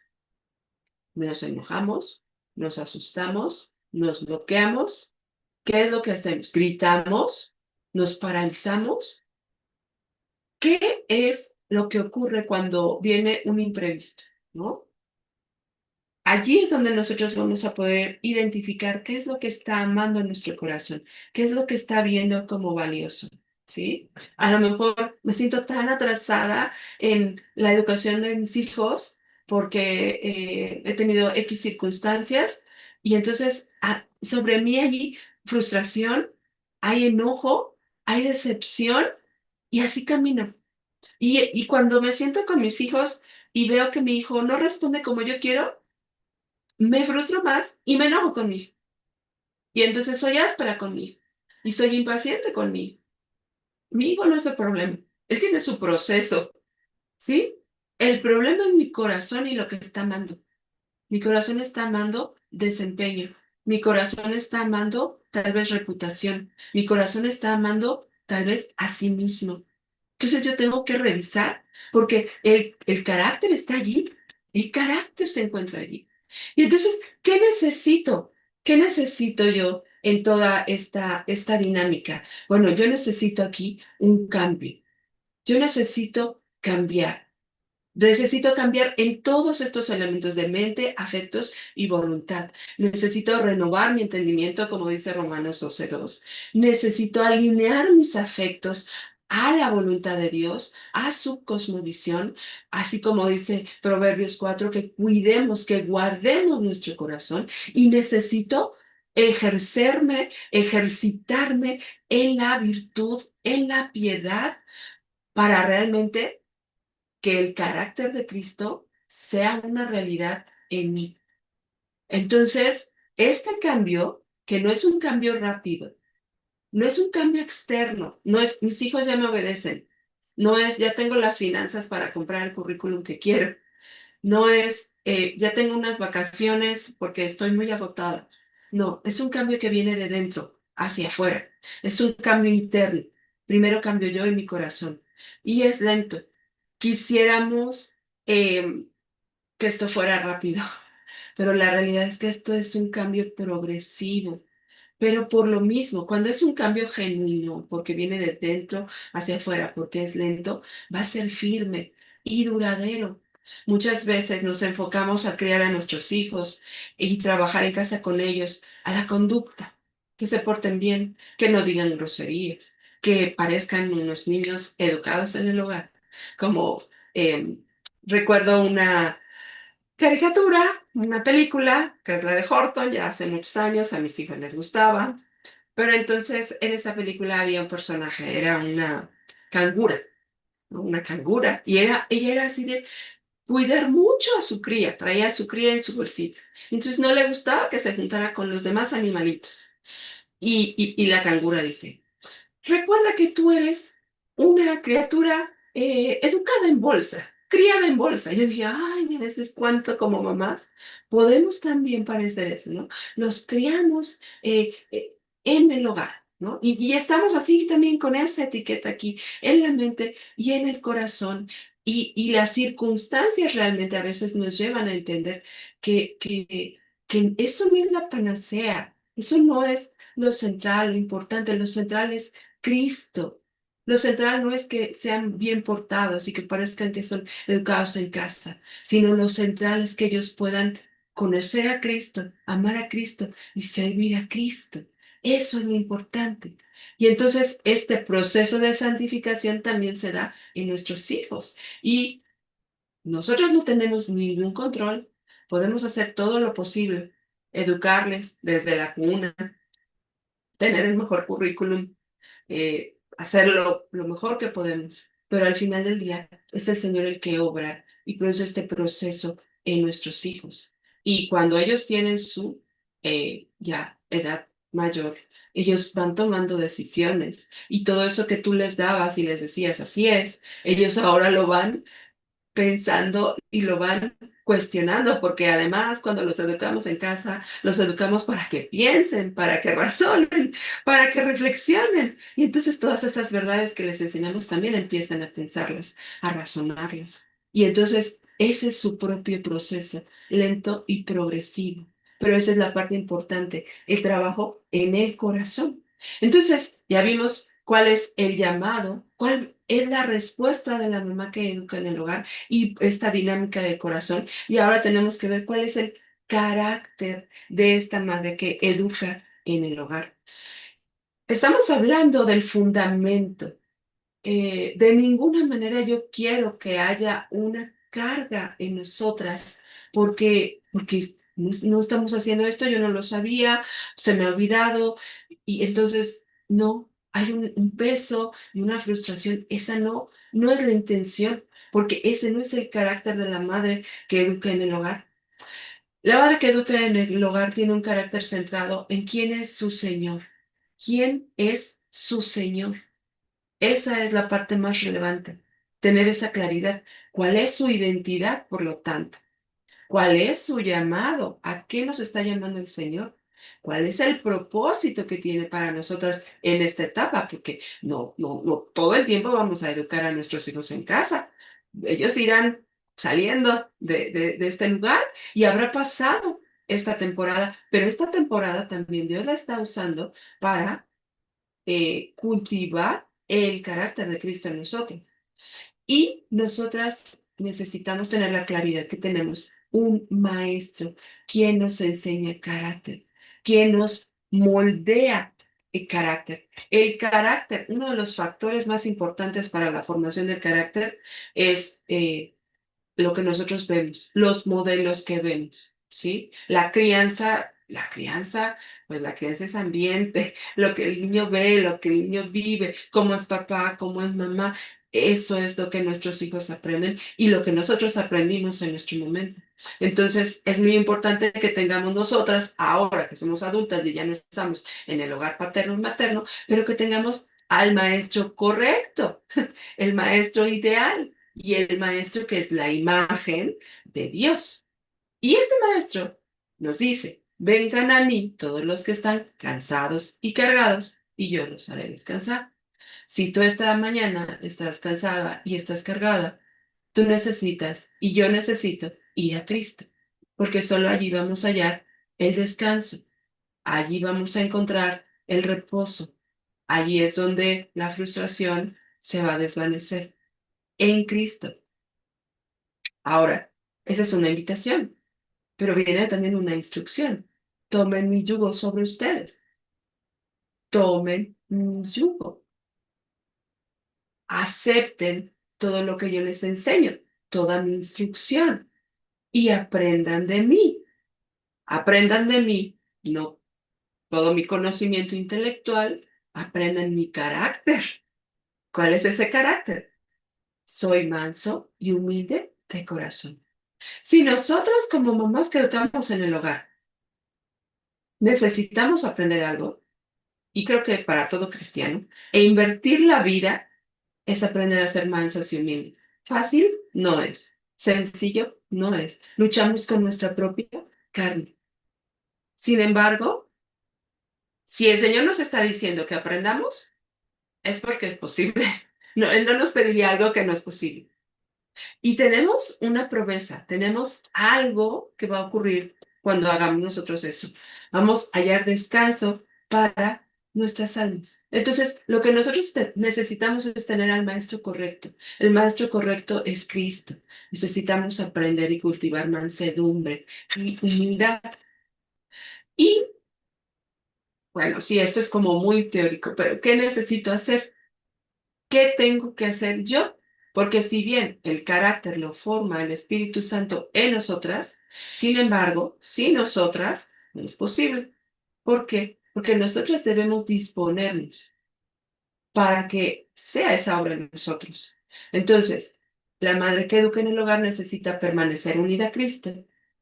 Nos enojamos, nos asustamos, nos bloqueamos. ¿Qué es lo que hacemos? Gritamos, nos paralizamos. ¿Qué es lo que ocurre cuando viene un imprevisto? ¿No? Allí es donde nosotros vamos a poder identificar qué es lo que está amando en nuestro corazón, qué es lo que está viendo como valioso, ¿sí? A lo mejor me siento tan atrasada en la educación de mis hijos porque he tenido X circunstancias y entonces sobre mí hay frustración, hay enojo, hay decepción y así camino. Y cuando me siento con mis hijos y veo que mi hijo no responde como yo quiero, me frustro más y me enojo conmigo. Y entonces soy áspera conmigo y soy impaciente conmigo. Mi hijo no es el problema, él tiene su proceso, ¿sí? El problema es mi corazón y lo que está amando. Mi corazón está amando desempeño. Mi corazón está amando tal vez reputación. Mi corazón está amando tal vez a sí mismo. Entonces yo tengo que revisar porque el carácter está allí. El carácter se encuentra allí. Y entonces, ¿qué necesito? ¿Qué necesito yo en toda esta dinámica? Bueno, yo necesito aquí un cambio. Yo necesito cambiar. Necesito cambiar en todos estos elementos de mente, afectos y voluntad. Necesito renovar mi entendimiento, como dice Romanos 12:2. Necesito alinear mis afectos a la voluntad de Dios, a su cosmovisión, así como dice Proverbios 4, que cuidemos, que guardemos nuestro corazón y necesito ejercitarme en la virtud, en la piedad, para realmente que el carácter de Cristo sea una realidad en mí. Entonces, este cambio, que no es un cambio rápido, no es un cambio externo, no es mis hijos ya me obedecen, no es ya tengo las finanzas para comprar el currículum que quiero, no es ya tengo unas vacaciones porque estoy muy agotada. No, es un cambio que viene de dentro hacia afuera, es un cambio interno. Primero cambio yo en mi corazón y es lento. Quisiéramos que esto fuera rápido, pero la realidad es que esto es un cambio progresivo. Pero por lo mismo, cuando es un cambio genuino, porque viene de dentro hacia afuera, porque es lento, va a ser firme y duradero. Muchas veces nos enfocamos a criar a nuestros hijos y trabajar en casa con ellos, a la conducta, que se porten bien, que no digan groserías, que parezcan unos niños educados en el hogar. Como eh, recuerdo una caricatura, una película, que es la de Horton, ya hace muchos años, a mis hijos les gustaba, pero entonces en esa película había un personaje, era una cangura, ¿no? Una cangura, y ella era así de cuidar mucho a su cría, traía a su cría en su bolsita, entonces no le gustaba que se juntara con los demás animalitos. Y la cangura dice, recuerda que tú eres una criatura educada en bolsa, criada en bolsa. Yo dije, ay, a veces cuánto como mamás podemos también parecer eso, ¿no? Los criamos en el hogar, ¿no? Y estamos así también con esa etiqueta aquí, en la mente y en el corazón. Y las circunstancias realmente a veces nos llevan a entender que eso no es la panacea, eso no es lo central, lo importante, lo central es Cristo. Lo central no es que sean bien portados y que parezcan que son educados en casa, sino lo central es que ellos puedan conocer a Cristo, amar a Cristo y servir a Cristo. Eso es lo importante. Y entonces este proceso de santificación también se da en nuestros hijos. Y nosotros no tenemos ningún control, podemos hacer todo lo posible, educarles desde la cuna, tener el mejor currículum, hacerlo lo mejor que podemos, pero al final del día es el Señor el que obra y produce este proceso en nuestros hijos. Y cuando ellos tienen su ya edad mayor, ellos van tomando decisiones y todo eso que tú les dabas y les decías, así es, ellos ahora lo van pensando y lo van cuestionando, porque además cuando los educamos en casa, los educamos para que piensen, para que razonen, para que reflexionen. Y entonces todas esas verdades que les enseñamos también empiezan a pensarlas, a razonarlas. Y entonces ese es su propio proceso, lento y progresivo. Pero esa es la parte importante, el trabajo en el corazón. Entonces, ya vimos cuál es el llamado, cuál es la respuesta de la mamá que educa en el hogar y esta dinámica del corazón. Y ahora tenemos que ver cuál es el carácter de esta madre que educa en el hogar. Estamos hablando del fundamento. De ninguna manera yo quiero que haya una carga en nosotras, porque no estamos haciendo esto, yo no lo sabía, se me ha olvidado, y entonces no, hay un peso y una frustración, esa no es la intención, porque ese no es el carácter de la madre que educa en el hogar. La madre que educa en el hogar tiene un carácter centrado en quién es su Señor, quién es su Señor. Esa es la parte más relevante, tener esa claridad. ¿Cuál es su identidad, por lo tanto? ¿Cuál es su llamado? ¿A qué nos está llamando el Señor? ¿Cuál es el propósito que tiene para nosotras en esta etapa? Porque no todo el tiempo vamos a educar a nuestros hijos en casa. Ellos irán saliendo de este lugar y habrá pasado esta temporada, pero esta temporada también Dios la está usando para cultivar el carácter de Cristo en nosotros. Y nosotras necesitamos tener la claridad que tenemos un maestro quien nos enseña carácter, quien nos moldea el carácter. El carácter, uno de los factores más importantes para la formación del carácter es lo que nosotros vemos, los modelos que vemos, ¿sí? Pues la crianza es ambiente, lo que el niño ve, lo que el niño vive, cómo es papá, cómo es mamá, eso es lo que nuestros hijos aprenden y lo que nosotros aprendimos en nuestro momento. Entonces, es muy importante que tengamos nosotras, ahora que somos adultas y ya no estamos en el hogar paterno y materno, pero que tengamos al maestro correcto, el maestro ideal y el maestro que es la imagen de Dios. Y este maestro nos dice, vengan a mí todos los que están cansados y cargados, y yo los haré descansar. Si tú esta mañana estás cansada y estás cargada, tú necesitas y yo necesito ir a Cristo, porque solo allí vamos a hallar el descanso, allí vamos a encontrar el reposo, allí es donde la frustración se va a desvanecer en Cristo. Ahora, esa es una invitación, pero viene también una instrucción. Tomen mi yugo sobre ustedes. Tomen mi yugo. Acepten todo lo que yo les enseño, toda mi instrucción, y aprendan de mí. Aprendan de mí, no todo mi conocimiento intelectual, aprendan mi carácter. ¿Cuál es ese carácter? Soy manso y humilde de corazón. Si nosotras como mamás que educamos en el hogar necesitamos aprender algo, y creo que para todo cristiano, e invertir la vida es aprender a ser mansas y humildes. Fácil no es, sencillo no es. Luchamos con nuestra propia carne. Sin embargo, si el Señor nos está diciendo que aprendamos, es porque es posible. No, Él no nos pediría algo que no es posible. Y tenemos una promesa, tenemos algo que va a ocurrir cuando hagamos nosotros eso. Vamos a hallar descanso para nuestras almas. Entonces, lo que nosotros necesitamos es tener al maestro correcto. El maestro correcto es Cristo. Necesitamos aprender y cultivar mansedumbre y humildad. Y, bueno, sí, esto es como muy teórico, pero ¿qué necesito hacer? ¿Qué tengo que hacer yo? Porque si bien el carácter lo forma el Espíritu Santo en nosotras, sin embargo, sin nosotras no es posible. ¿Por qué? Porque nosotras debemos disponernos para que sea esa obra en nosotros. Entonces, la madre que educa en el hogar necesita permanecer unida a Cristo,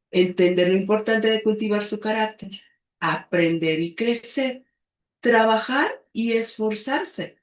entender lo importante de cultivar su carácter, aprender y crecer, trabajar y esforzarse,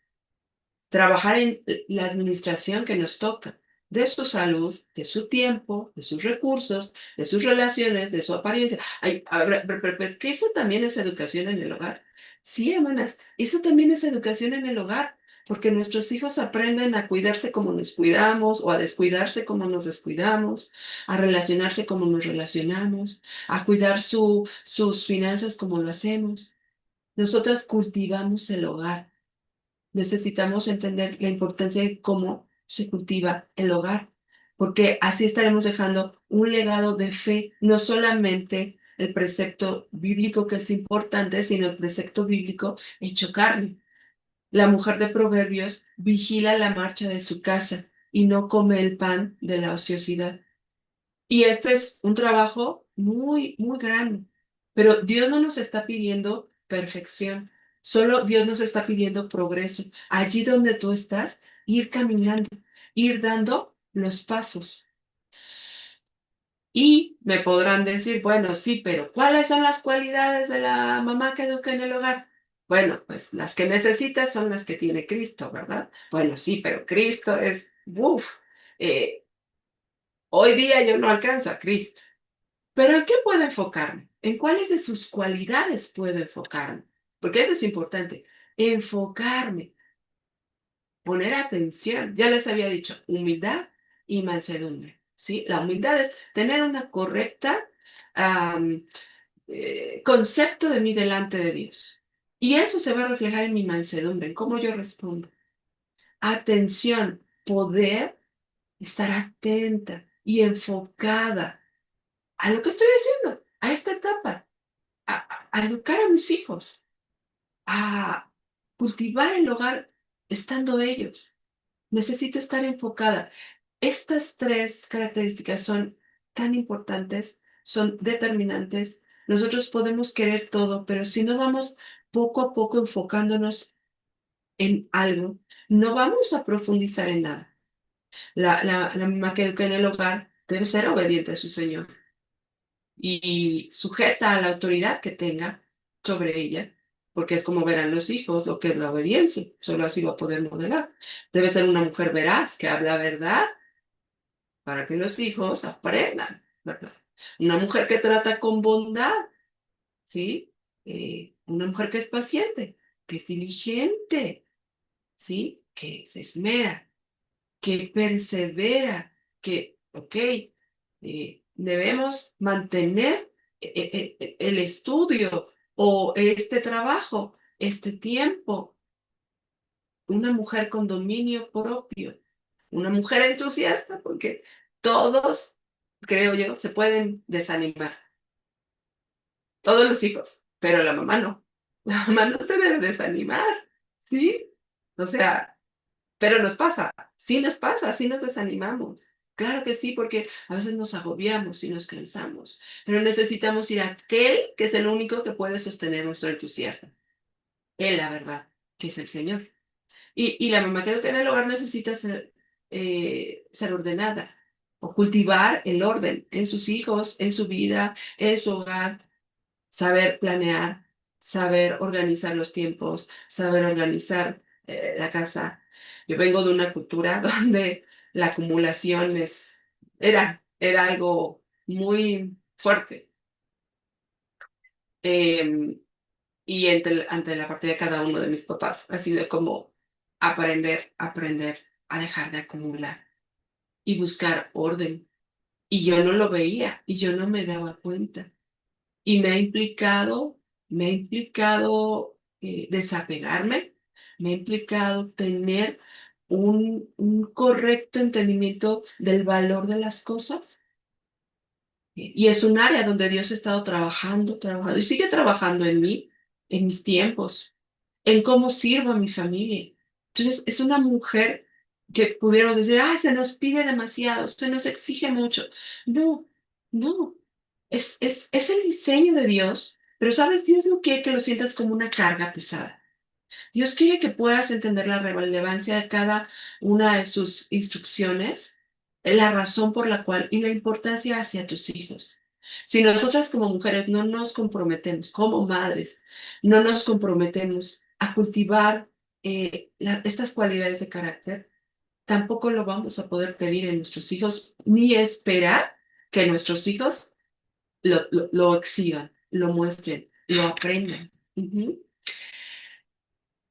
trabajar en la administración que nos toca, de su salud, de su tiempo, de sus recursos, de sus relaciones, de su apariencia. Ay, a ver, pero que eso también es educación en el hogar. Sí, hermanas, eso también es educación en el hogar, porque nuestros hijos aprenden a cuidarse como nos cuidamos o a descuidarse como nos descuidamos, a relacionarse como nos relacionamos, a cuidar sus finanzas como lo hacemos. Nosotras cultivamos el hogar. Necesitamos entender la importancia de cómo se cultiva el hogar, porque así estaremos dejando un legado de fe, no solamente el precepto bíblico que es importante, sino el precepto bíblico hecho carne. La mujer de Proverbios vigila la marcha de su casa y no come el pan de la ociosidad. Y este es un trabajo muy, muy grande. Pero Dios no nos está pidiendo perfección, solo Dios nos está pidiendo progreso. Allí donde tú estás, ir caminando, ir dando los pasos. Y me podrán decir, bueno, sí, pero ¿cuáles son las cualidades de la mamá que educa en el hogar? Bueno, pues las que necesitas son las que tiene Cristo, ¿verdad? Bueno, sí, pero Cristo es, uff, hoy día yo no alcanzo a Cristo. ¿Pero en qué puedo enfocarme? ¿En cuáles de sus cualidades puedo enfocarme? Porque eso es importante. Enfocarme, poner atención. Ya les había dicho, humildad y mansedumbre. ¿Sí? La humildad es tener una correcta am, concepto de mí delante de Dios. Y eso se va a reflejar en mi mansedumbre, en cómo yo respondo. Atención, poder estar atenta y enfocada a lo que estoy haciendo, a esta etapa. A educar a mis hijos, a cultivar el hogar estando ellos. Necesito estar enfocada. Estas tres características son tan importantes, son determinantes. Nosotros podemos querer todo, pero si no vamos poco a poco enfocándonos en algo, no vamos a profundizar en nada. La mamá que educa en el hogar debe ser obediente a su Señor y sujeta a la autoridad que tenga sobre ella, porque es como verán los hijos lo que es la obediencia, solo así va a poder modelar. Debe ser una mujer veraz que habla verdad para que los hijos aprendan, ¿verdad? Una mujer que trata con bondad, ¿sí? Una mujer que es paciente, que es diligente, ¿sí? Que se esmera, que persevera, que, ok, debemos mantener el estudio o este trabajo, este tiempo. Una mujer con dominio propio, una mujer entusiasta, porque todos, creo yo, se pueden desanimar, todos los hijos, pero la mamá no. La mamá no se debe desanimar, ¿sí? O sea, pero nos pasa, sí nos desanimamos. Claro que sí, porque a veces nos agobiamos y nos cansamos, pero necesitamos ir a aquel que es el único que puede sostener nuestro entusiasmo. Él, la verdad, que es el Señor. Y la mamá que educa en el hogar necesita ser ordenada o cultivar el orden en sus hijos, en su vida, en su hogar, saber planear, saber organizar los tiempos, saber organizar la casa. Yo vengo de una cultura donde la acumulación era algo muy fuerte. Em, y ante la partida de cada uno de mis papás ha sido como aprender a dejar de acumular y buscar orden. Y yo no lo veía y yo no me daba cuenta. Y me ha implicado desapegarme, me ha implicado tener un correcto entendimiento del valor de las cosas. Y es un área donde Dios ha estado trabajando y sigue trabajando en mí, en mis tiempos, en cómo sirvo a mi familia. Entonces, es una mujer que pudiéramos decir, ah, se nos pide demasiado, se nos exige mucho. No, no, es el diseño de Dios, pero sabes, Dios no quiere que lo sientas como una carga pesada. Dios quiere que puedas entender la relevancia de cada una de sus instrucciones, la razón por la cual y la importancia hacia tus hijos. Si nosotras como mujeres no nos comprometemos, como madres, no nos comprometemos a cultivar estas cualidades de carácter, tampoco lo vamos a poder pedir en nuestros hijos, ni esperar que nuestros hijos lo exhiban, lo muestren, lo aprendan. Ujú.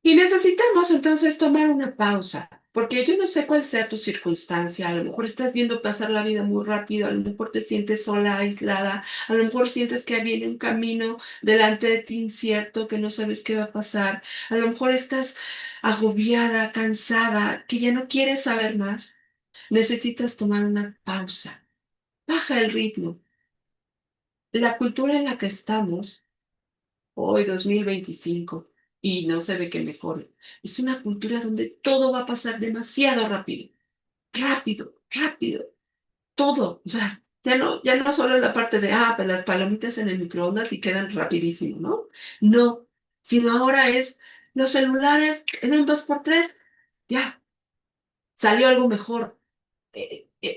Y necesitamos entonces tomar una pausa, porque yo no sé cuál sea tu circunstancia, a lo mejor estás viendo pasar la vida muy rápido, a lo mejor te sientes sola, aislada, a lo mejor sientes que viene un camino delante de ti incierto, que no sabes qué va a pasar, a lo mejor estás agobiada, cansada, que ya no quieres saber más. Necesitas tomar una pausa, baja el ritmo. La cultura en la que estamos hoy 2025 y no se ve que mejore. Es una cultura donde todo va a pasar demasiado rápido, rápido, rápido, todo. O sea, ya no solo es la parte de, ah, pues las palomitas en el microondas y quedan rapidísimo, ¿no? No, sino ahora es los celulares en un 2x3, ya, salió algo mejor.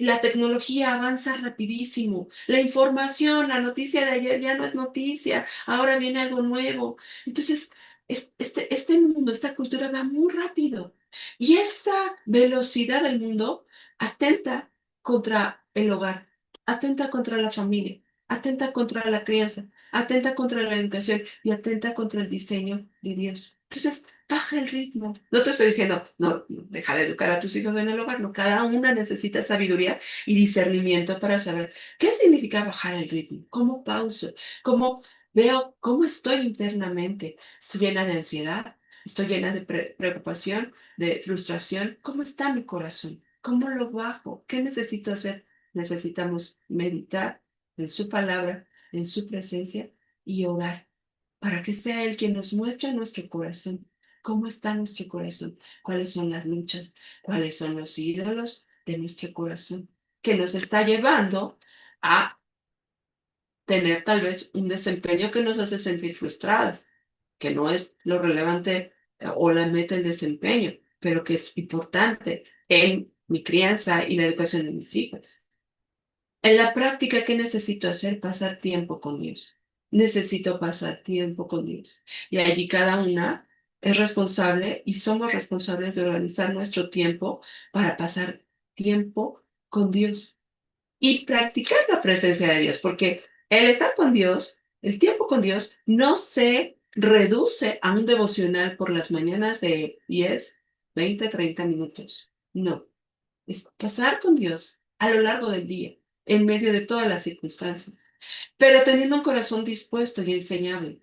La tecnología avanza rapidísimo. La información, la noticia de ayer ya no es noticia, ahora viene algo nuevo. Entonces, este mundo, esta cultura va muy rápido. Y esta velocidad del mundo atenta contra el hogar, atenta contra la familia, atenta contra la crianza, atenta contra la educación y atenta contra el diseño de Dios. Entonces, baja el ritmo. No te estoy diciendo, no, deja de educar a tus hijos en el hogar, no, cada una necesita sabiduría y discernimiento para saber qué significa bajar el ritmo, cómo pauso, cómo veo, cómo estoy internamente. Estoy llena de ansiedad, estoy llena de preocupación, de frustración. ¿Cómo está mi corazón? ¿Cómo lo bajo? ¿Qué necesito hacer? Necesitamos meditar en su palabra, en su presencia y orar para que sea Él quien nos muestre nuestro corazón. ¿Cómo está nuestro corazón? ¿Cuáles son las luchas? ¿Cuáles son los ídolos de nuestro corazón? Que nos está llevando a tener tal vez un desempeño que nos hace sentir frustradas, que no es lo relevante o la meta del desempeño, pero que es importante en mi crianza y la educación de mis hijos. En la práctica, ¿qué necesito hacer? Pasar tiempo con Dios. Necesito pasar tiempo con Dios. Y allí cada una es responsable y somos responsables de organizar nuestro tiempo para pasar tiempo con Dios y practicar la presencia de Dios, porque el estar con Dios, el tiempo con Dios, no se reduce a un devocional por las mañanas de 10, 20, 30 minutos. No, es pasar con Dios a lo largo del día, en medio de todas las circunstancias, pero teniendo un corazón dispuesto y enseñable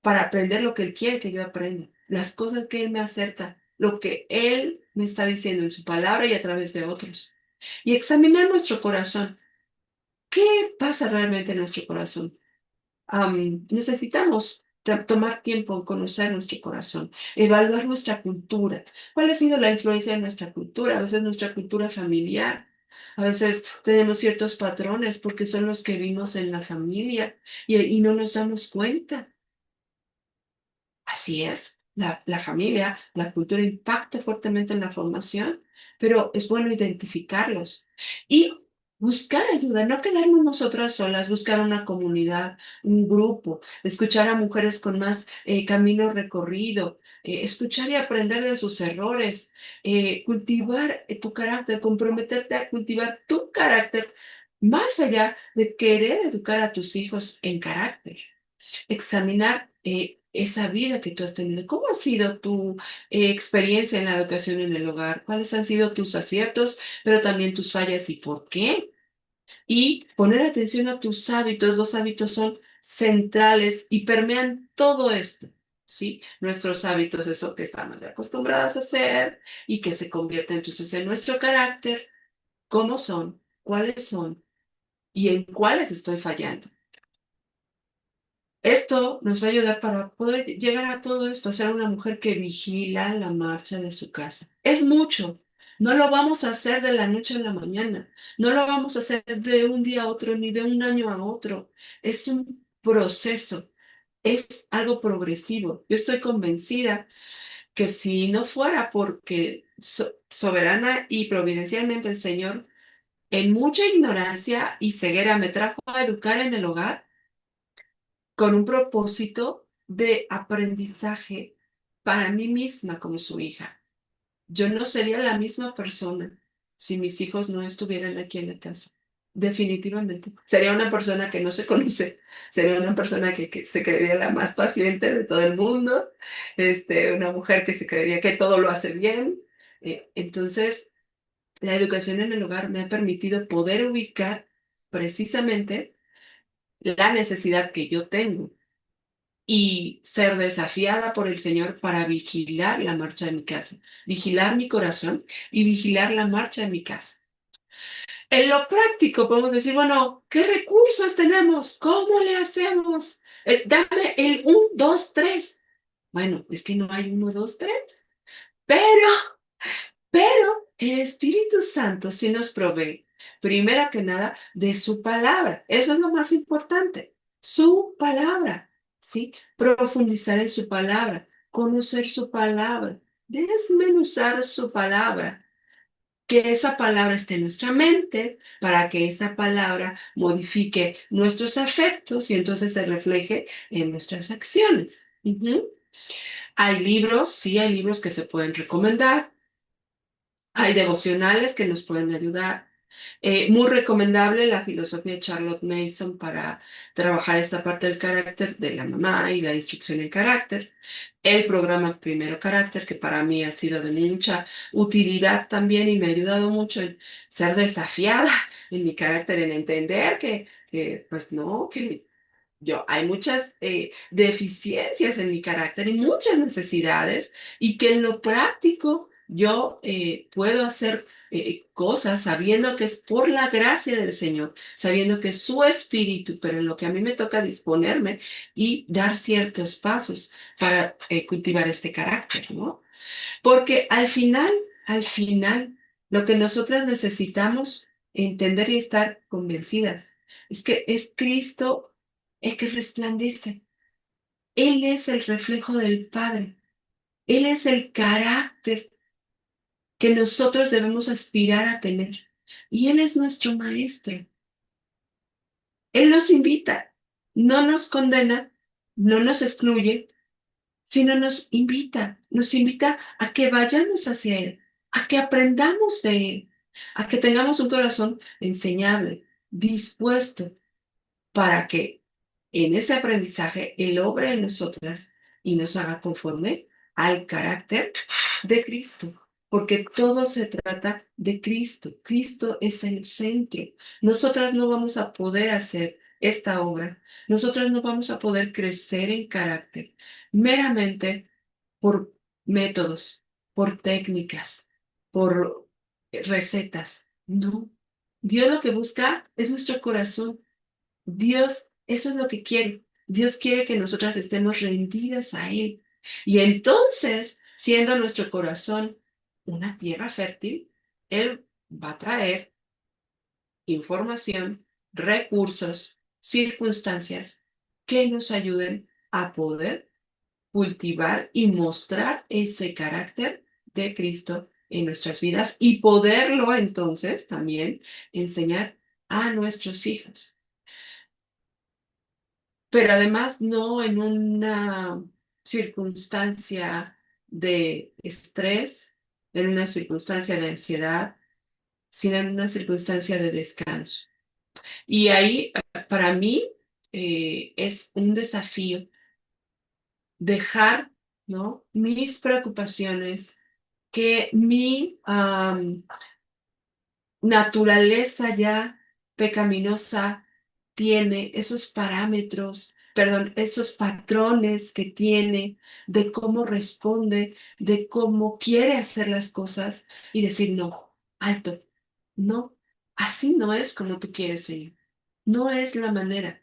para aprender lo que Él quiere que yo aprenda, las cosas que Él me acerca, lo que Él me está diciendo en su palabra y a través de otros. Y examinar nuestro corazón. ¿Qué pasa realmente en nuestro corazón? Necesitamos tomar tiempo en conocer nuestro corazón, evaluar nuestra cultura. ¿Cuál ha sido la influencia de nuestra cultura? A veces nuestra cultura familiar. A veces tenemos ciertos patrones porque son los que vimos en la familia y no nos damos cuenta. Así es, la familia, la cultura impacta fuertemente en la formación, pero es bueno identificarlos y buscar ayuda, no quedarnos nosotras solas, buscar una comunidad, un grupo, escuchar a mujeres con más camino recorrido, escuchar y aprender de sus errores, cultivar tu carácter, comprometerte a cultivar tu carácter más allá de querer educar a tus hijos en carácter, examinar esa vida que tú has tenido. ¿Cómo ha sido tu experiencia en la educación en el hogar? ¿Cuáles han sido tus aciertos, pero también tus fallas y por qué? Y poner atención a tus hábitos. Los hábitos son centrales y permean todo esto. ¿Sí? Nuestros hábitos, eso que estamos acostumbrados a hacer y que se convierte entonces en nuestro carácter. ¿Cómo son? ¿Cuáles son? ¿Y en cuáles estoy fallando? Esto nos va a ayudar para poder llegar a todo esto, a ser una mujer que vigila la marcha de su casa. Es mucho, No lo vamos a hacer de la noche a la mañana, no lo vamos a hacer de un día a otro ni de un año a otro. Es un proceso, es algo progresivo. Yo estoy convencida que si no fuera porque soberana y providencialmente el Señor, en mucha ignorancia y ceguera, me trajo a educar en el hogar con un propósito de aprendizaje para mí misma como su hija. Yo no sería la misma persona si mis hijos no estuvieran aquí en la casa. Definitivamente. Sería una persona que no se conoce, sería una persona que se creería la más paciente de todo el mundo, una mujer que se creería que todo lo hace bien. Entonces, la educación en el hogar me ha permitido poder ubicar precisamente la necesidad que yo tengo y ser desafiada por el Señor para vigilar la marcha de mi casa, vigilar mi corazón y vigilar la marcha de mi casa. En lo práctico podemos decir, bueno, ¿qué recursos tenemos? ¿Cómo le hacemos? Dame el 1, 2, 3. Bueno, es que no hay 1, 2, 3, pero el Espíritu Santo sí nos provee, primero que nada, de su palabra. Eso es lo más importante, su palabra, ¿sí? Profundizar en su palabra, conocer su palabra, desmenuzar su palabra, que esa palabra esté en nuestra mente, para que esa palabra modifique nuestros afectos y entonces se refleje en nuestras acciones. Hay libros, sí, hay libros que se pueden recomendar. Hay devocionales que nos pueden ayudar. Muy recomendable la filosofía de Charlotte Mason para trabajar esta parte del carácter de la mamá y la instrucción en carácter. El programa Primero Carácter, que para mí ha sido de mucha utilidad también y me ha ayudado mucho en ser desafiada en mi carácter, en entender que pues no, que hay muchas deficiencias en mi carácter y muchas necesidades y que en lo práctico yo puedo hacer cosas sabiendo que es por la gracia del Señor, sabiendo que es su espíritu, pero en lo que a mí me toca disponerme y dar ciertos pasos para cultivar este carácter, ¿no? Porque al final, lo que nosotras necesitamos entender y estar convencidas es que es Cristo el que resplandece. Él es el reflejo del Padre. Él es el carácter que nosotros debemos aspirar a tener. Y Él es nuestro maestro. Él nos invita, no nos condena, no nos excluye, sino nos invita a que vayamos hacia Él, a que aprendamos de Él, a que tengamos un corazón enseñable, dispuesto para que en ese aprendizaje Él obre en nosotras y nos haga conforme al carácter de Cristo. Porque todo se trata de Cristo. Cristo es el centro. Nosotras no vamos a poder hacer esta obra. Nosotras no vamos a poder crecer en carácter meramente por métodos, por técnicas, por recetas. No. Dios lo que busca es nuestro corazón. Dios, eso es lo que quiere. Dios quiere que nosotras estemos rendidas a Él. Y entonces, siendo nuestro corazón una tierra fértil, Él va a traer información, recursos, circunstancias que nos ayuden a poder cultivar y mostrar ese carácter de Cristo en nuestras vidas y poderlo entonces también enseñar a nuestros hijos. Pero además no en una circunstancia de estrés, en una circunstancia de ansiedad, sino en una circunstancia de descanso. Y ahí, para mí, es un desafío dejar, ¿no?, mis preocupaciones, que mi naturaleza ya pecaminosa tiene esos parámetros, perdón, esos patrones que tiene de cómo responde, de cómo quiere hacer las cosas y decir, no, alto, no, así no es como tú quieres, Señor. No es la manera.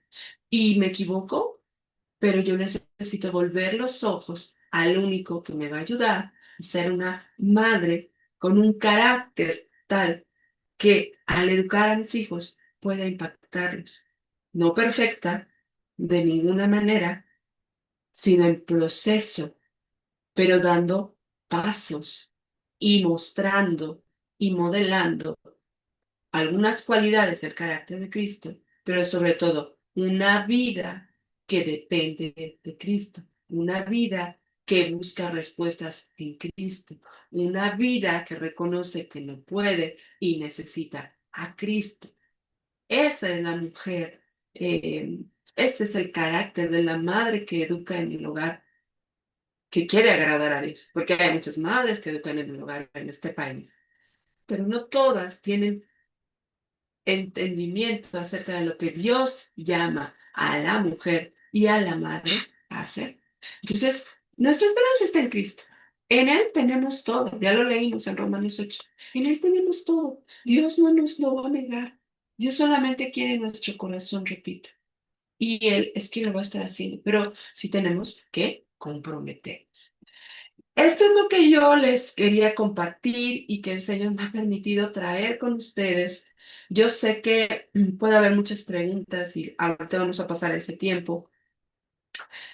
Y me equivoco, pero yo necesito volver los ojos al único que me va a ayudar a ser una madre con un carácter tal que al educar a mis hijos pueda impactarlos. No perfecta, de ninguna manera, sino en proceso, pero dando pasos y mostrando y modelando algunas cualidades del carácter de Cristo, pero sobre todo una vida que depende de Cristo, una vida que busca respuestas en Cristo, una vida que reconoce que no puede y necesita a Cristo. Esa es la mujer, ese es el carácter de la madre que educa en el hogar, que quiere agradar a Dios, porque hay muchas madres que educan en el hogar en este país, pero no todas tienen entendimiento acerca de lo que Dios llama a la mujer y a la madre a hacer. Entonces, nuestra esperanza está en Cristo. En Él tenemos todo. Ya lo leímos en Romanos 8. En Él tenemos todo. Dios no nos lo va a negar. Dios solamente quiere nuestro corazón, repito. Y Él es quien lo va a estar haciendo. Pero sí tenemos que comprometernos. Esto es lo que yo les quería compartir y que el Señor me ha permitido traer con ustedes. Yo sé que puede haber muchas preguntas y ahorita vamos a pasar ese tiempo.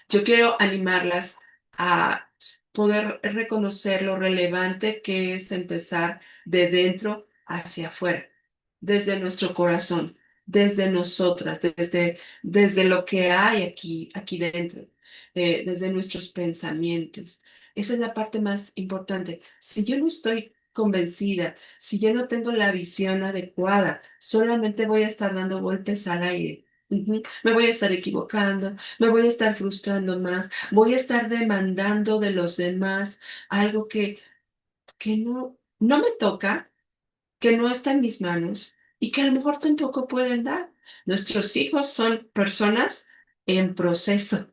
Yo quiero animarlas a poder reconocer lo relevante que es empezar de dentro hacia afuera, desde nuestro corazón, desde nosotras, desde lo que hay aquí dentro, desde nuestros pensamientos. Esa es la parte más importante. Si yo no estoy convencida, si yo no tengo la visión adecuada, solamente voy a estar dando golpes al aire. Me voy a estar equivocando, me voy a estar frustrando más, voy a estar demandando de los demás algo que no me toca, que no está en mis manos y que a lo mejor tampoco pueden dar. Nuestros hijos son personas en proceso,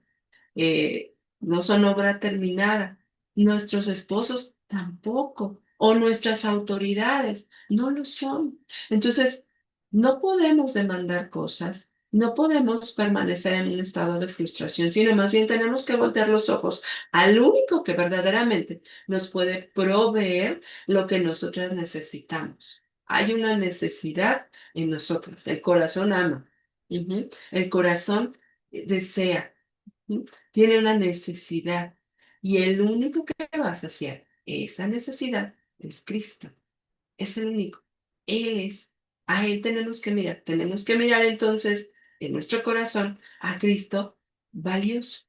no son obra terminada. Nuestros esposos tampoco, o nuestras autoridades no lo son. Entonces, no podemos demandar cosas, no podemos permanecer en un estado de frustración, sino más bien tenemos que voltear los ojos al único que verdaderamente nos puede proveer lo que nosotras necesitamos. Hay una necesidad en nosotros. El corazón ama. El corazón desea. Tiene una necesidad y el único que va a saciar esa necesidad es Cristo. Es el único. Él es. A Él tenemos que mirar. Tenemos que mirar entonces en nuestro corazón a Cristo valioso,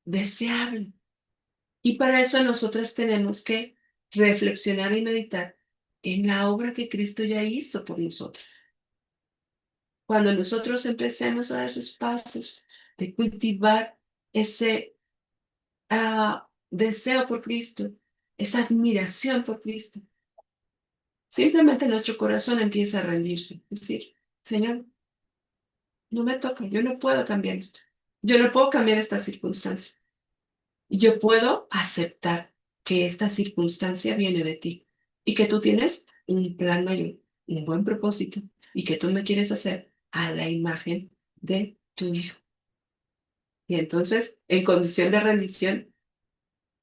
deseable. Y para eso nosotras tenemos que reflexionar y meditar en la obra que Cristo ya hizo por nosotros. Cuando nosotros empecemos a dar esos pasos de cultivar ese deseo por Cristo, esa admiración por Cristo, simplemente nuestro corazón empieza a rendirse. Es decir, Señor, no me toca, yo no puedo cambiar esto. Yo no puedo cambiar esta circunstancia. Yo puedo aceptar que esta circunstancia viene de ti y que tú tienes un plan mayor, un buen propósito y que tú me quieres hacer a la imagen de tu Hijo. Y entonces, en condición de rendición,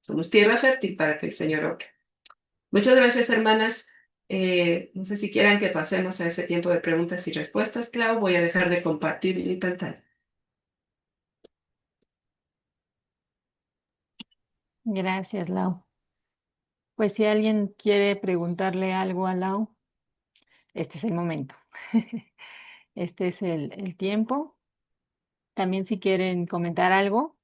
somos tierra fértil para que el Señor obre. Muchas gracias, hermanas. No sé si quieran que pasemos a ese tiempo de preguntas y respuestas, Clau. Voy a dejar de compartir mi pantalla. Gracias, Lau. Pues si alguien quiere preguntarle algo a Lau, este es el momento. Este es el tiempo. También si quieren comentar algo,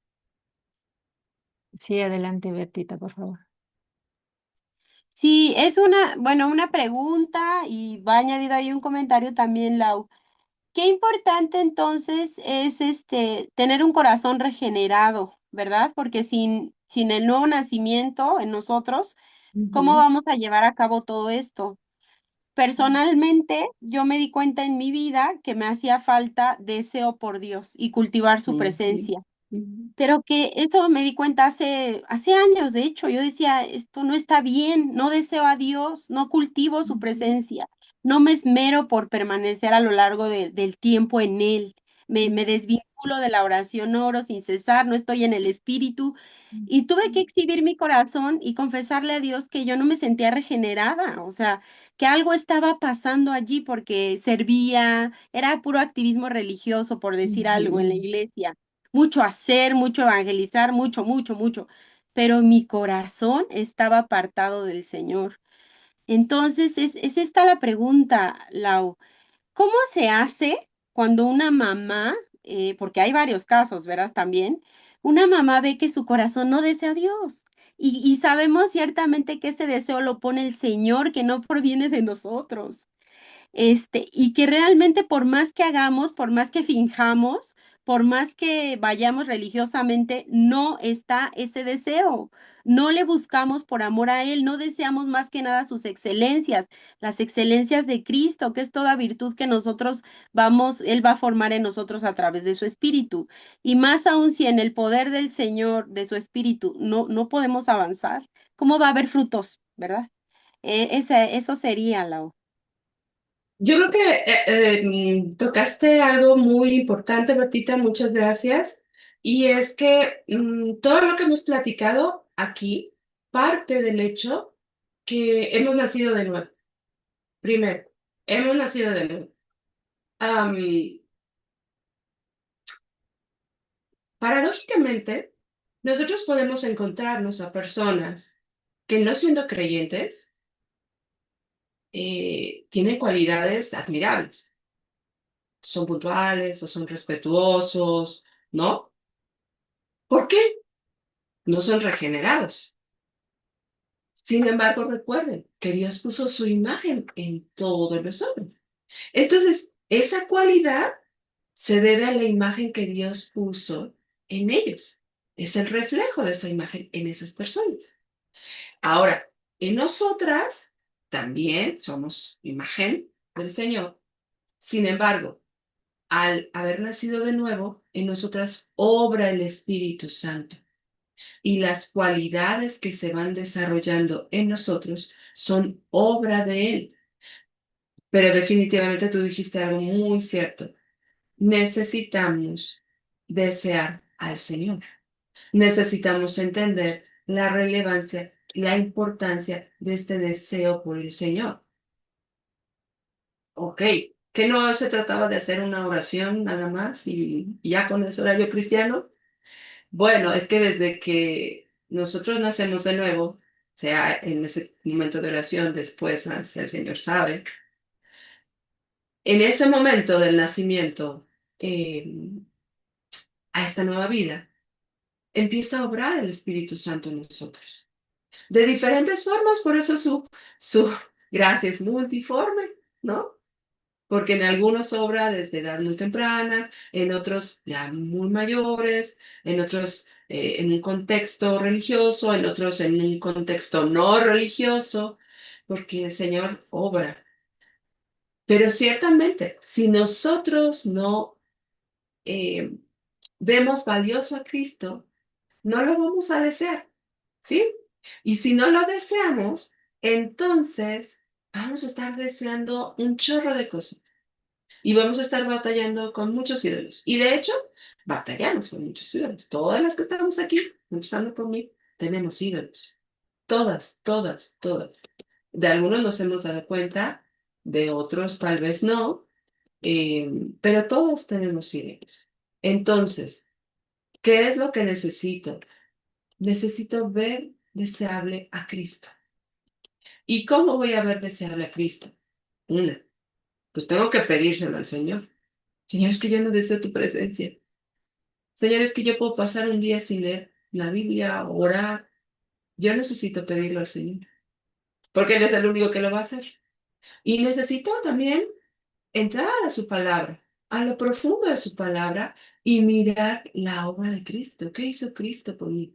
sí, adelante, Bertita, por favor. Sí, es una pregunta y va añadido ahí un comentario también, Lau. Qué importante entonces es tener un corazón regenerado, ¿verdad? Porque sin el nuevo nacimiento en nosotros, ¿cómo Ujú, vamos a llevar a cabo todo esto? Personalmente, yo me di cuenta en mi vida que me hacía falta deseo por Dios y cultivar su ujú, presencia. ujú, Pero que eso me di cuenta hace años, de hecho, yo decía, esto no está bien, no deseo a Dios, no cultivo su ujú, presencia, no me esmero por permanecer a lo largo del tiempo en Él, me desvinculo versículo de la oración, no oro sin cesar, no estoy en el espíritu. Y tuve que exhibir mi corazón y confesarle a Dios que yo no me sentía regenerada, o sea, que algo estaba pasando allí porque servía, era puro activismo religioso, por decir algo, en la Ujú. iglesia. Mucho hacer, mucho evangelizar, mucho, mucho, mucho. Pero mi corazón estaba apartado del Señor. Entonces, es esta la pregunta, Lau. ¿Cómo se hace cuando una mamá, porque hay varios casos, ¿verdad? También, una mamá ve que su corazón no desea a Dios. Y sabemos ciertamente que ese deseo lo pone el Señor, que no proviene de nosotros. Y que realmente por más que hagamos, por más que finjamos, por más que vayamos religiosamente, no está ese deseo. No le buscamos por amor a Él, no deseamos más que nada sus excelencias, las excelencias de Cristo, que es toda virtud que nosotros vamos, Él va a formar en nosotros a través de su Espíritu. Y más aún si en el poder del Señor, de su Espíritu, no podemos avanzar, ¿cómo va a haber frutos, verdad? Eso sería, Lau. Yo creo que tocaste algo muy importante, Bertita, muchas gracias. Y es que todo lo que hemos platicado aquí parte del hecho que hemos nacido de nuevo. Primero, hemos nacido de nuevo. Am, Paradójicamente, nosotros podemos encontrarnos a personas que no siendo creyentes, tienen cualidades admirables. Son puntuales o son respetuosos, ¿no? ¿Por qué? No son regenerados. Sin embargo, recuerden que Dios puso su imagen en todos los hombres. Entonces, esa cualidad se debe a la imagen que Dios puso en ellos. Es el reflejo de esa imagen en esas personas. Ahora, en nosotras también somos imagen del Señor. Sin embargo, al haber nacido de nuevo, en nosotras obra el Espíritu Santo. Y las cualidades que se van desarrollando en nosotros son obra de Él. Pero definitivamente tú dijiste algo muy cierto. Necesitamos desear al Señor. Necesitamos entender la relevancia, la importancia de este deseo por el Señor. Ok, que no se trataba de hacer una oración nada más y ya con eso era yo cristiano. Bueno, es que desde que nosotros nacemos de nuevo, sea en ese momento de oración, después, si el Señor sabe, en ese momento del nacimiento eh, a esta nueva vida, empieza a obrar el Espíritu Santo en nosotros. De diferentes formas, por eso su gracia es multiforme, ¿no? Porque en algunos obra desde edad muy temprana, en otros ya muy mayores, en otros en un contexto religioso, en otros en un contexto no religioso, porque el Señor obra. Pero ciertamente, si nosotros no eh, vemos valioso a Cristo, no lo vamos a desear, ¿sí? Y si no lo deseamos, entonces vamos a estar deseando un chorro de cosas. Y vamos a estar batallando con muchos ídolos. Y de hecho, batallamos con muchos ídolos. Todas las que estamos aquí, empezando por mí, tenemos ídolos. Todas, todas, todas. De algunos nos hemos dado cuenta, de otros tal vez no, pero todos tenemos ídolos. Entonces, ¿qué es lo que necesito? Necesito ver deseable a Cristo. ¿Y cómo voy a ver deseable a Cristo? Una, pues tengo que pedírselo al Señor. Señor, es que yo no deseo tu presencia. Señor, es que yo puedo pasar un día sin leer la Biblia, orar. Yo necesito pedirlo al Señor, porque Él es el único que lo va a hacer. Y necesito también entrar a su palabra, a lo profundo de su palabra y mirar la obra de Cristo. ¿Qué hizo Cristo por mí?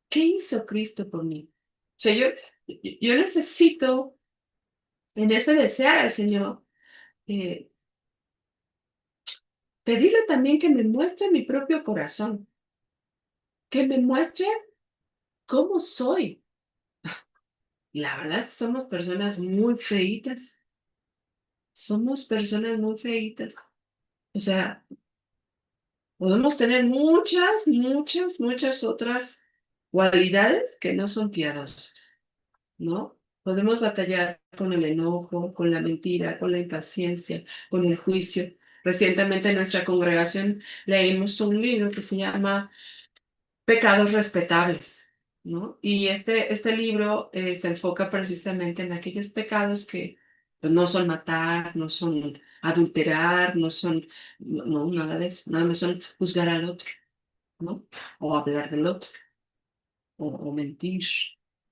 ¿Qué hizo Cristo por mí? O sea, yo necesito, en ese desear al Señor, eh, pedirle también que me muestre mi propio corazón, que me muestre cómo soy. La verdad es que somos personas muy feitas. Somos personas muy feitas. O sea, Podemos tener muchas, muchas, muchas otras cualidades que no son piadosas, ¿no? Podemos batallar con el enojo, con la mentira, con la impaciencia, con el juicio. Recientemente en nuestra congregación leímos un libro que se llama Pecados Respetables, ¿no? Y este libro se enfoca precisamente en aquellos pecados que pues, no son matar, no son adulterar, no son, no, nada de eso, nada más son juzgar al otro, ¿no? O hablar del otro, o mentir.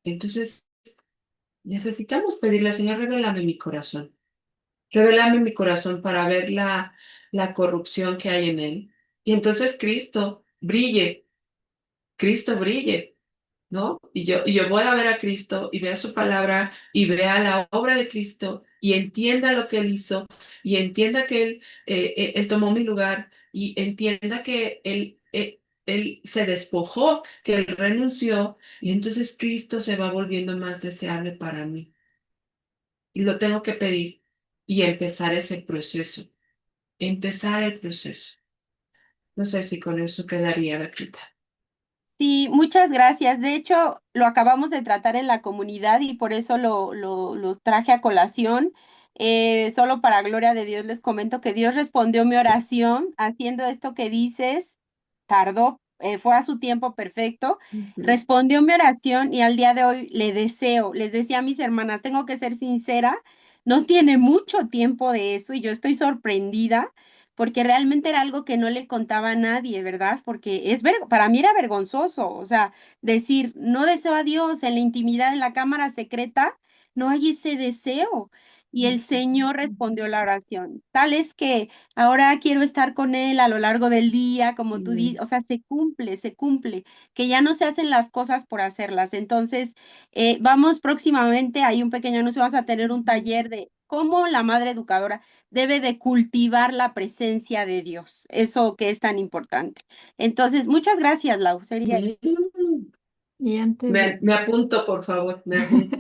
Entonces, necesitamos pedirle al Señor, revélame mi corazón para ver la corrupción que hay en él. Y entonces Cristo brille, ¿no? Y yo pueda ver a Cristo y vea su palabra y vea la obra de Cristo y entienda lo que él hizo y entienda que él tomó mi lugar y entienda que él se despojó, que él renunció y entonces Cristo se va volviendo más deseable para mí. Y lo tengo que pedir y empezar ese proceso, empezar el proceso. No sé si con eso quedaría, Bertita. Sí, muchas gracias. De hecho, lo acabamos de tratar en la comunidad y por eso los traje a colación. Solo para gloria de Dios les comento que Dios respondió mi oración haciendo esto que dices. Tardó, fue a su tiempo perfecto. Ujú. Respondió mi oración y al día de hoy le deseo, les decía a mis hermanas, tengo que ser sincera, no tiene mucho tiempo de eso y yo estoy sorprendida porque realmente era algo que no le contaba a nadie, ¿verdad? Porque para mí era vergonzoso, o sea, decir, no deseo a Dios en la intimidad, en la cámara secreta, no hay ese deseo. Y el Señor respondió la oración. Tal es que ahora quiero estar con Él a lo largo del día, como tú dices, o sea, se cumple, que ya no se hacen las cosas por hacerlas. Entonces, vamos próximamente, hay un pequeño anuncio, vamos a tener un taller de cómo la madre educadora debe de cultivar la presencia de Dios, eso que es tan importante. Entonces, muchas gracias, Lau. Sería Mm. Y antes de, Me apunto, por favor, me apunto.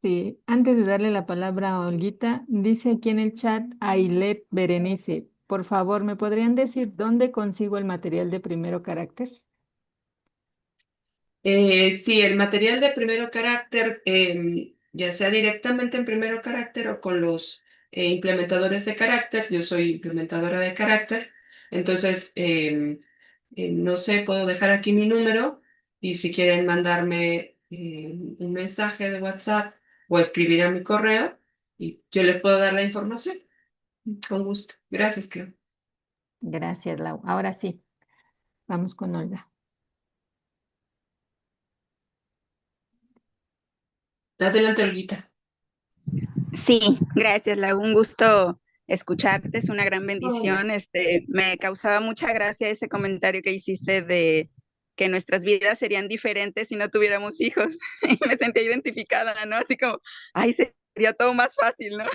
sí, antes de darle la palabra a Olguita, dice aquí en el chat Ailet Berenice, por favor, ¿me podrían decir dónde consigo el material de primero carácter? Sí, el material de primero carácter, ya sea directamente en primero carácter o con los implementadores de carácter, yo soy implementadora de carácter, entonces, no sé, puedo dejar aquí mi número y si quieren mandarme un mensaje de WhatsApp o escribir a mi correo, y yo les puedo dar la información. Con gusto. Gracias, Clau. Gracias, Lau. Ahora sí, vamos con Olga. Adelante, Olguita. Sí, gracias, Lau. Un gusto escucharte, es una gran Oh. bendición. Me causaba mucha gracia ese comentario que hiciste de que nuestras vidas serían diferentes si no tuviéramos hijos. Y me sentía identificada, ¿no? Así como, ay, sería todo más fácil, ¿no?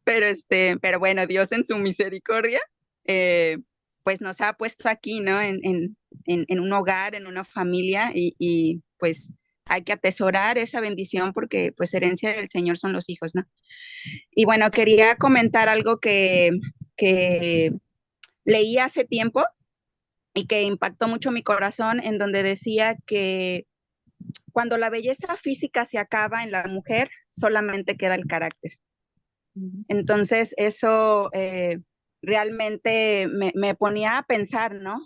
Pero bueno, Dios en su misericordia, eh, pues nos ha puesto aquí, ¿no? En un hogar, en una familia y pues hay que atesorar esa bendición porque pues herencia del Señor son los hijos, ¿no? Y bueno, quería comentar algo que leí hace tiempo y que impactó mucho mi corazón, en donde decía que cuando la belleza física se acaba en la mujer, solamente queda el carácter. Entonces, eso realmente me ponía a pensar, ¿no?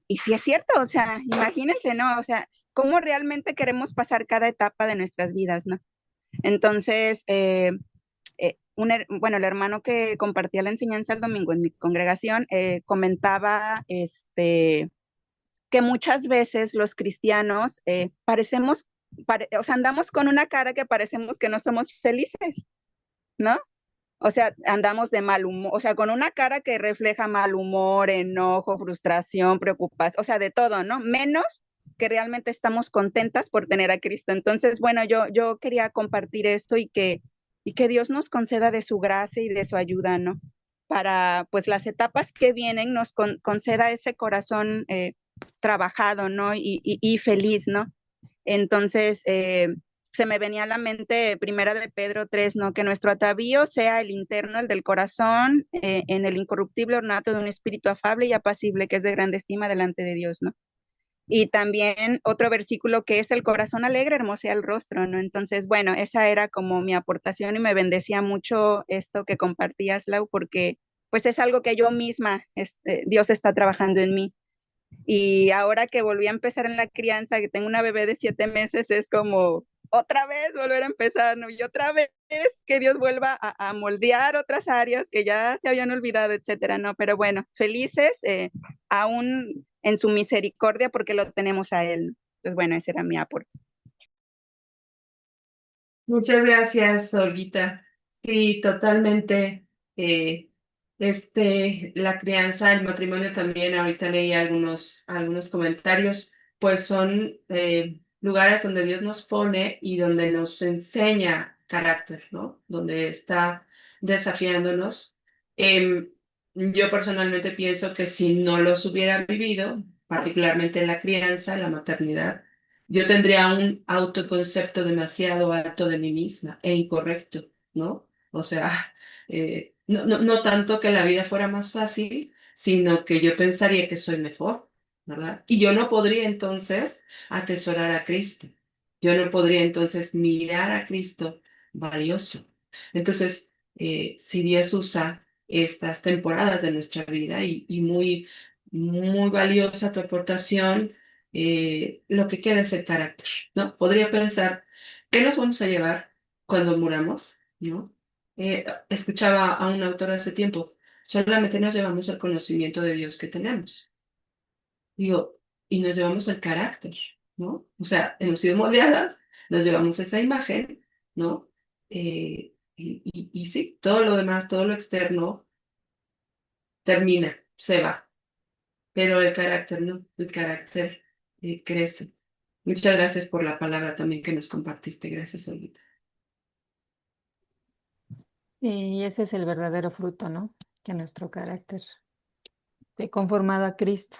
Y si es cierto, o sea, imagínense, ¿no? O sea, ¿cómo realmente queremos pasar cada etapa de nuestras vidas, ¿no? Entonces, bueno, el hermano que compartía la enseñanza el domingo en mi congregación comentaba que muchas veces los cristianos o sea, andamos con una cara que parecemos que no somos felices, ¿no? O sea, andamos de mal humor, o sea, con una cara que refleja mal humor, enojo, frustración, preocupación, o sea, de todo, ¿no? Menos que realmente estamos contentas por tener a Cristo. Entonces, bueno, yo quería compartir esto y que Dios nos conceda de su gracia y de su ayuda, ¿no? Para, pues, las etapas que vienen, nos conceda ese corazón trabajado, ¿no? Y feliz, ¿no? Entonces, se me venía a la mente Primera de Pedro 3, ¿no? Que nuestro atavío sea el interno, el del corazón, en el incorruptible ornato de un espíritu afable y apacible, que es de grande estima delante de Dios, ¿no? Y también otro versículo que es el corazón alegre, hermosea el rostro, ¿no? Entonces, bueno, esa era como mi aportación y me bendecía mucho esto que compartías, Lau, porque pues es algo que yo misma, Dios está trabajando en mí. Y ahora que volví a empezar en la crianza, que tengo una bebé de 7 meses, es como otra vez volver a empezar, ¿no? Y otra vez que Dios vuelva a moldear otras áreas que ya se habían olvidado, etcétera, ¿no? Pero bueno, felices, aún en su misericordia, porque lo tenemos a Él. Entonces, bueno, ese era mi aporte. Muchas gracias, Olguita. Sí, totalmente. eh, la crianza, el matrimonio también, ahorita leí algunos comentarios, pues son lugares donde Dios nos pone y donde nos enseña carácter, ¿no? Donde está desafiándonos. Em, yo personalmente pienso que si no los hubiera vivido, particularmente en la crianza, la maternidad, yo tendría un autoconcepto demasiado alto de mí misma e incorrecto, ¿no? O sea, no tanto que la vida fuera más fácil, sino que yo pensaría que soy mejor, ¿verdad? Y yo no podría entonces atesorar a Cristo. Yo no podría entonces mirar a Cristo valioso. Entonces, si Dios usa estas temporadas de nuestra vida y muy valiosa tu aportación, lo que queda es el carácter, ¿no? Podría pensar, ¿qué nos vamos a llevar cuando muramos? ¿No? Escuchaba a un autor hace tiempo, solamente nos llevamos el conocimiento de Dios que tenemos. Digo, y nos llevamos el carácter, ¿no? O sea, hemos sido moldeadas, nos llevamos esa imagen, ¿no? Y sí, todo lo demás, todo lo externo termina, se va, pero el carácter no, el carácter crece. Muchas gracias por la palabra también que nos compartiste. Gracias, Olguita. Y ese es el verdadero fruto, ¿no? Que nuestro carácter esté conformado a Cristo.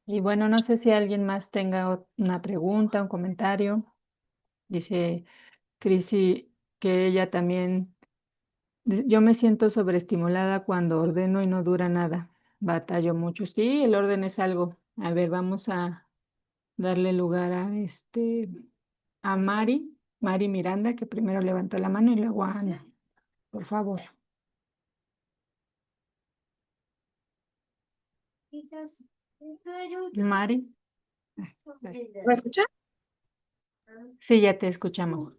Y bueno, no sé si alguien más tenga una pregunta, un comentario. Dice Crisi que ella también, yo me siento sobreestimulada cuando ordeno y no dura nada. Batallo mucho. Sí, el orden es algo. A ver, vamos a darle lugar a a Mari Miranda, que primero levantó la mano y luego a Ana, por favor. Mari. ¿Me escucha? Sí, ya te escuchamos.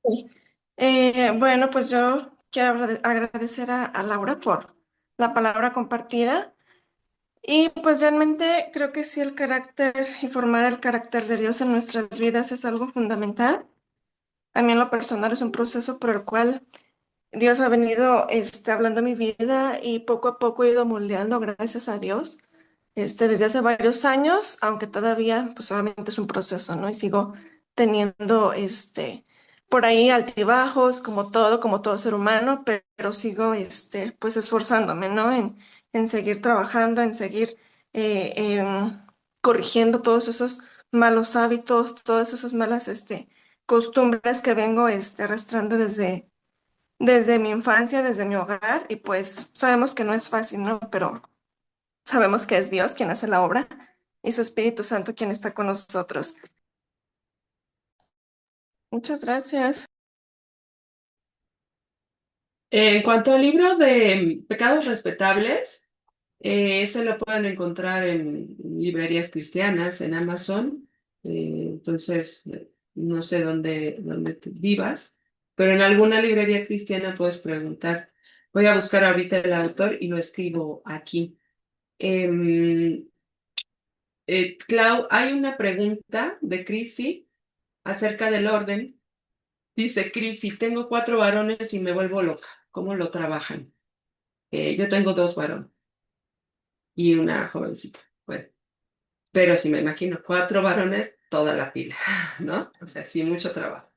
Sí. Bueno, pues yo quiero agradecer a Laura por la palabra compartida y pues realmente creo que sí el carácter y formar el carácter de Dios en nuestras vidas es algo fundamental. A mí en lo personal es un proceso por el cual Dios ha venido hablando en mi vida y poco a poco he ido moldeando gracias a Dios. Desde hace varios años, aunque todavía, pues obviamente es un proceso, ¿no? Y sigo teniendo, por ahí altibajos, como todo ser humano, pero sigo, pues esforzándome, ¿no? En seguir trabajando, en seguir corrigiendo todos esos malos hábitos, todas esas malas, costumbres que vengo, arrastrando desde mi infancia, desde mi hogar, y pues sabemos que no es fácil, ¿no? Pero sabemos que es Dios quien hace la obra y su Espíritu Santo quien está con nosotros. Muchas gracias. En cuanto al libro de Pecados Respetables, ese lo pueden encontrar en librerías cristianas, en Amazon. Entonces, no sé dónde te vivas, pero en alguna librería cristiana puedes preguntar. Voy a buscar ahorita el autor y lo escribo aquí. Em, Clau, hay una pregunta de Crisi acerca del orden. Dice Crisi, tengo 4 varones y me vuelvo loca. ¿Cómo lo trabajan? Yo tengo 2 varones y una jovencita. Bueno, pero si me imagino 4 varones, toda la pila, ¿no? O sea, sí, mucho trabajo.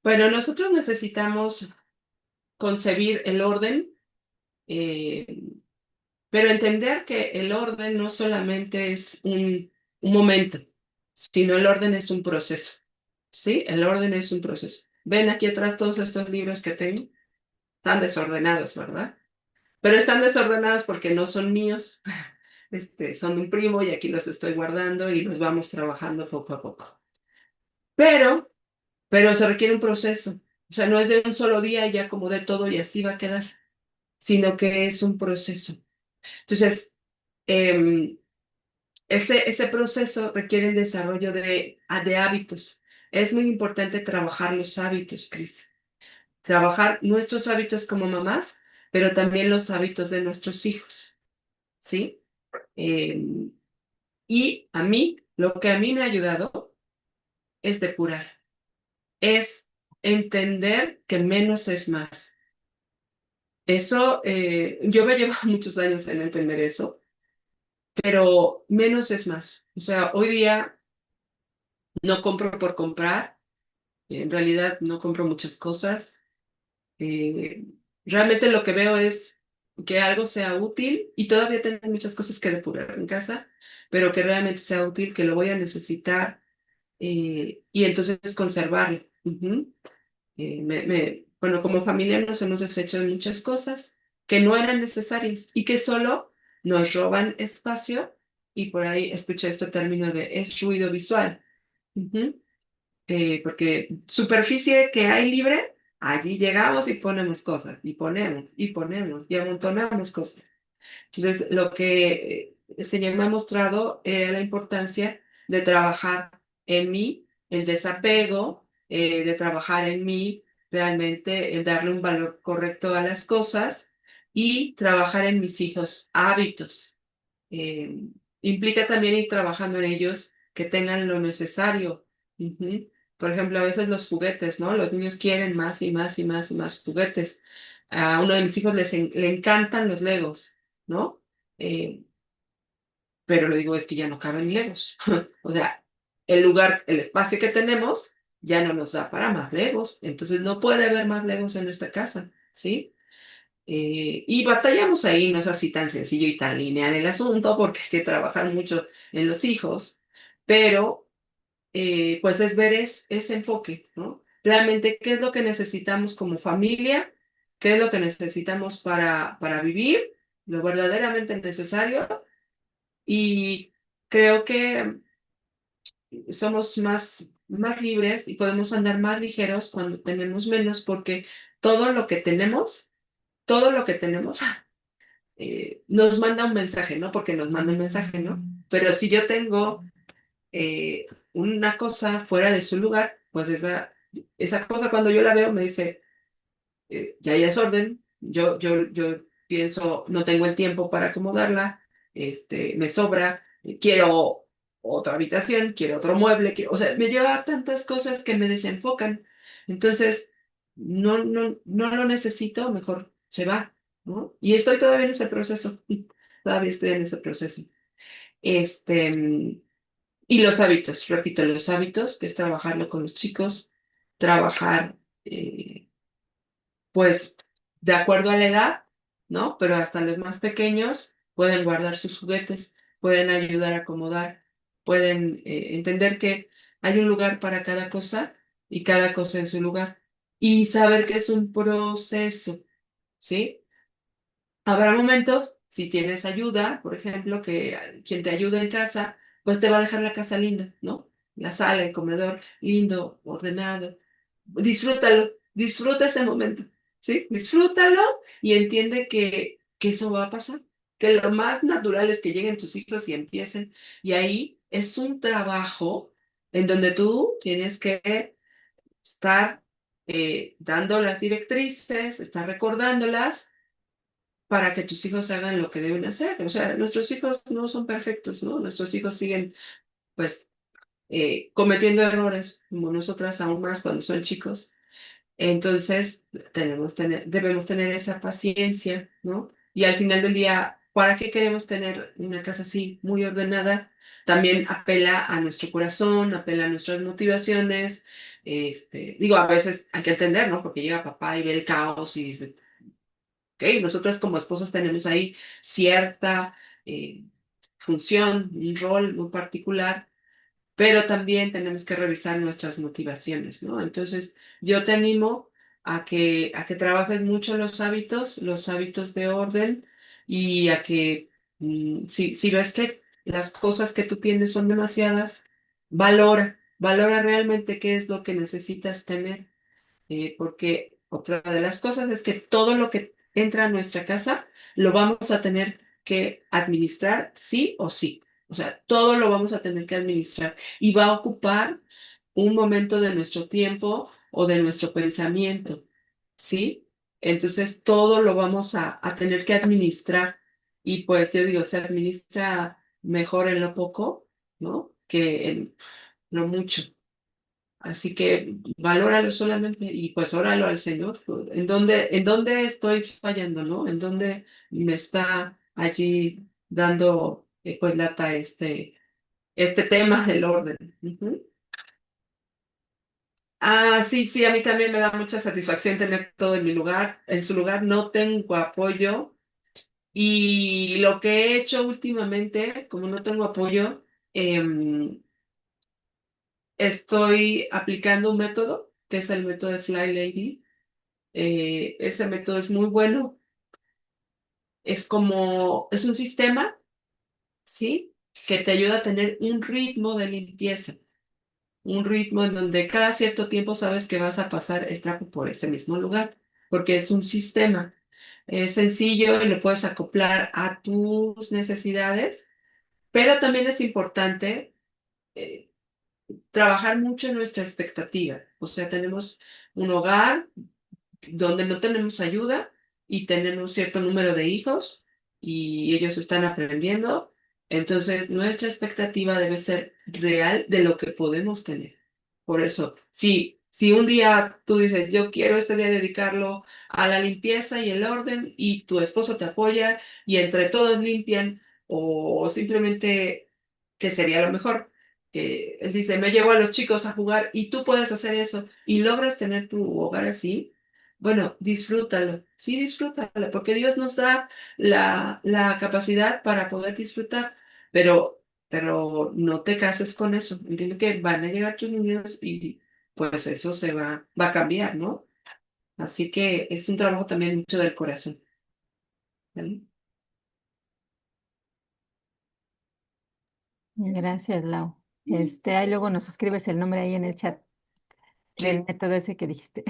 Bueno, nosotros necesitamos concebir el orden, eh, pero entender que el orden no solamente es un momento, sino el orden es un proceso. ¿sí? El orden es un proceso. Ven aquí atrás todos estos libros que tengo, están desordenados, ¿verdad? Pero están desordenados porque no son míos, son de un primo y aquí los estoy guardando y los vamos trabajando poco a poco. Pero, pero se requiere un proceso. O sea, no es de un solo día y ya como de todo y así va a quedar, sino que es un proceso. Entonces, em, ese proceso requiere el desarrollo de hábitos. Es muy importante trabajar los hábitos, Cris. Trabajar nuestros hábitos como mamás, pero también los hábitos de nuestros hijos, ¿sí? Em, y a mí, lo que a mí me ha ayudado es depurar, es entender que menos es más. Eso, yo me llevo muchos años en entender eso, pero menos es más. O sea, hoy día no compro por comprar, en realidad no compro muchas cosas. Eh, Realmente lo que veo es que algo sea útil y todavía tengo muchas cosas que depurar en casa, pero que realmente sea útil, que lo voy a necesitar y entonces conservarlo. Ujú. Bueno, como familia nos hemos deshecho de muchas cosas que no eran necesarias y que solo nos roban espacio y por ahí escuché este término de es ruido visual. Ujú. Porque superficie que hay libre, allí llegamos y ponemos cosas, y ponemos, y amontonamos cosas. Entonces, lo que el Señor me ha mostrado era la importancia de trabajar en mí, el desapego, de trabajar en mí, realmente el darle un valor correcto a las cosas y trabajar en mis hijos hábitos. Eh, Implica también ir trabajando en ellos que tengan lo necesario. Ujú. Por ejemplo, a veces los juguetes, ¿no? Los niños quieren más y más y más y más juguetes. A uno de mis hijos le encantan los Legos, ¿no? Eh, pero le digo, es que ya no caben Legos. O sea, el lugar, el espacio que tenemos ya no nos da para más Legos. Entonces no puede haber más Legos en nuestra casa, ¿sí? Y batallamos ahí, no es así tan sencillo y tan lineal el asunto, porque hay que trabajar mucho en los hijos, pero pues es ver ese enfoque, ¿no? Realmente, ¿qué es lo que necesitamos como familia? ¿Qué es lo que necesitamos para vivir? Lo verdaderamente necesario. Y creo que somos más libres y podemos andar más ligeros cuando tenemos menos, porque todo lo que tenemos, todo lo que tenemos nos manda un mensaje, ¿no? Porque nos manda un mensaje, ¿no? Pero si yo tengo una cosa fuera de su lugar, pues esa cosa cuando yo la veo me dice, ya hay desorden, yo pienso, no tengo el tiempo para acomodarla, me sobra, quiero otra habitación, quiero otro mueble, o sea, me lleva a tantas cosas que me desenfocan. Entonces, no lo necesito, mejor se va, ¿no? Y estoy todavía en ese proceso, todavía estoy en ese proceso. Este, y los hábitos, repito, los hábitos, que es trabajarlo con los chicos, trabajar, pues, de acuerdo a la edad, ¿no? Pero hasta los más pequeños pueden guardar sus juguetes, pueden ayudar a acomodar, pueden entender que hay un lugar para cada cosa y cada cosa en su lugar. Y saber que es un proceso, ¿sí? Habrá momentos, si tienes ayuda, por ejemplo, que quien te ayuda en casa, pues te va a dejar la casa linda, ¿no? La sala, el comedor, lindo, ordenado. Disfrútalo, disfruta ese momento, ¿sí? Disfrútalo y entiende que eso va a pasar, que lo más natural es que lleguen tus hijos y empiecen. Y ahí es un trabajo en donde tú tienes que estar dando las directrices, estar recordándolas para que tus hijos hagan lo que deben hacer. O sea, nuestros hijos no son perfectos, ¿no? Nuestros hijos siguen, pues, cometiendo errores, como nosotras aún más cuando son chicos. Entonces, debemos tener esa paciencia, ¿no? Y al final del día, ¿para qué queremos tener una casa así, muy ordenada? También apela a nuestro corazón, apela a nuestras motivaciones. Digo, a veces hay que entender, ¿no? Porque llega papá y ve el caos y dice, ok, nosotras como esposas tenemos ahí cierta función, un rol muy particular, pero también tenemos que revisar nuestras motivaciones, ¿no? Entonces, yo te animo a que trabajes mucho los hábitos de orden y a que si ves que las cosas que tú tienes son demasiadas, valora realmente qué es lo que necesitas tener, porque otra de las cosas es que todo lo que entra a nuestra casa lo vamos a tener que administrar sí o sí. O sea, todo lo vamos a tener que administrar y va a ocupar un momento de nuestro tiempo o de nuestro pensamiento, ¿sí? Entonces, todo lo vamos a tener que administrar y pues yo digo, se administra mejor en lo poco, ¿no? Que en lo mucho. Así que valóralo solamente y pues óralo al Señor. ¿En dónde estoy fallando, no? ¿En dónde me está allí dando pues lata este tema del orden? Ujú. Ah, sí, sí, a mí también me da mucha satisfacción tener todo en mi lugar. En su lugar no tengo apoyo y lo que he hecho últimamente, como no tengo apoyo, estoy aplicando un método que es el método de Fly Lady. Ese método es muy bueno. Es un sistema, ¿sí? Que te ayuda a tener un ritmo de limpieza, un ritmo en donde cada cierto tiempo sabes que vas a pasar el trapo por ese mismo lugar, porque es un sistema. Es sencillo y lo puedes acoplar a tus necesidades, pero también es importante eh, trabajar mucho en nuestra expectativa. O sea, tenemos un hogar donde no tenemos ayuda y tenemos cierto número de hijos y ellos están aprendiendo. Entonces, nuestra expectativa debe ser real de lo que podemos tener. Por eso, si un día tú dices, yo quiero este día dedicarlo a la limpieza y el orden y tu esposo te apoya y entre todos limpian o simplemente, que sería lo mejor, que él dice, me llevo a los chicos a jugar y tú puedes hacer eso y logras tener tu hogar así, bueno, disfrútalo, sí, disfrútalo, porque Dios nos da la capacidad para poder disfrutar, pero no te cases con eso. Entiendo que van a llegar tus niños y pues eso va a cambiar, ¿no? Así que es un trabajo también mucho del corazón, ¿vale? Gracias, Lau. Ahí luego nos escribes el nombre ahí en el chat del Sí. método ese que dijiste.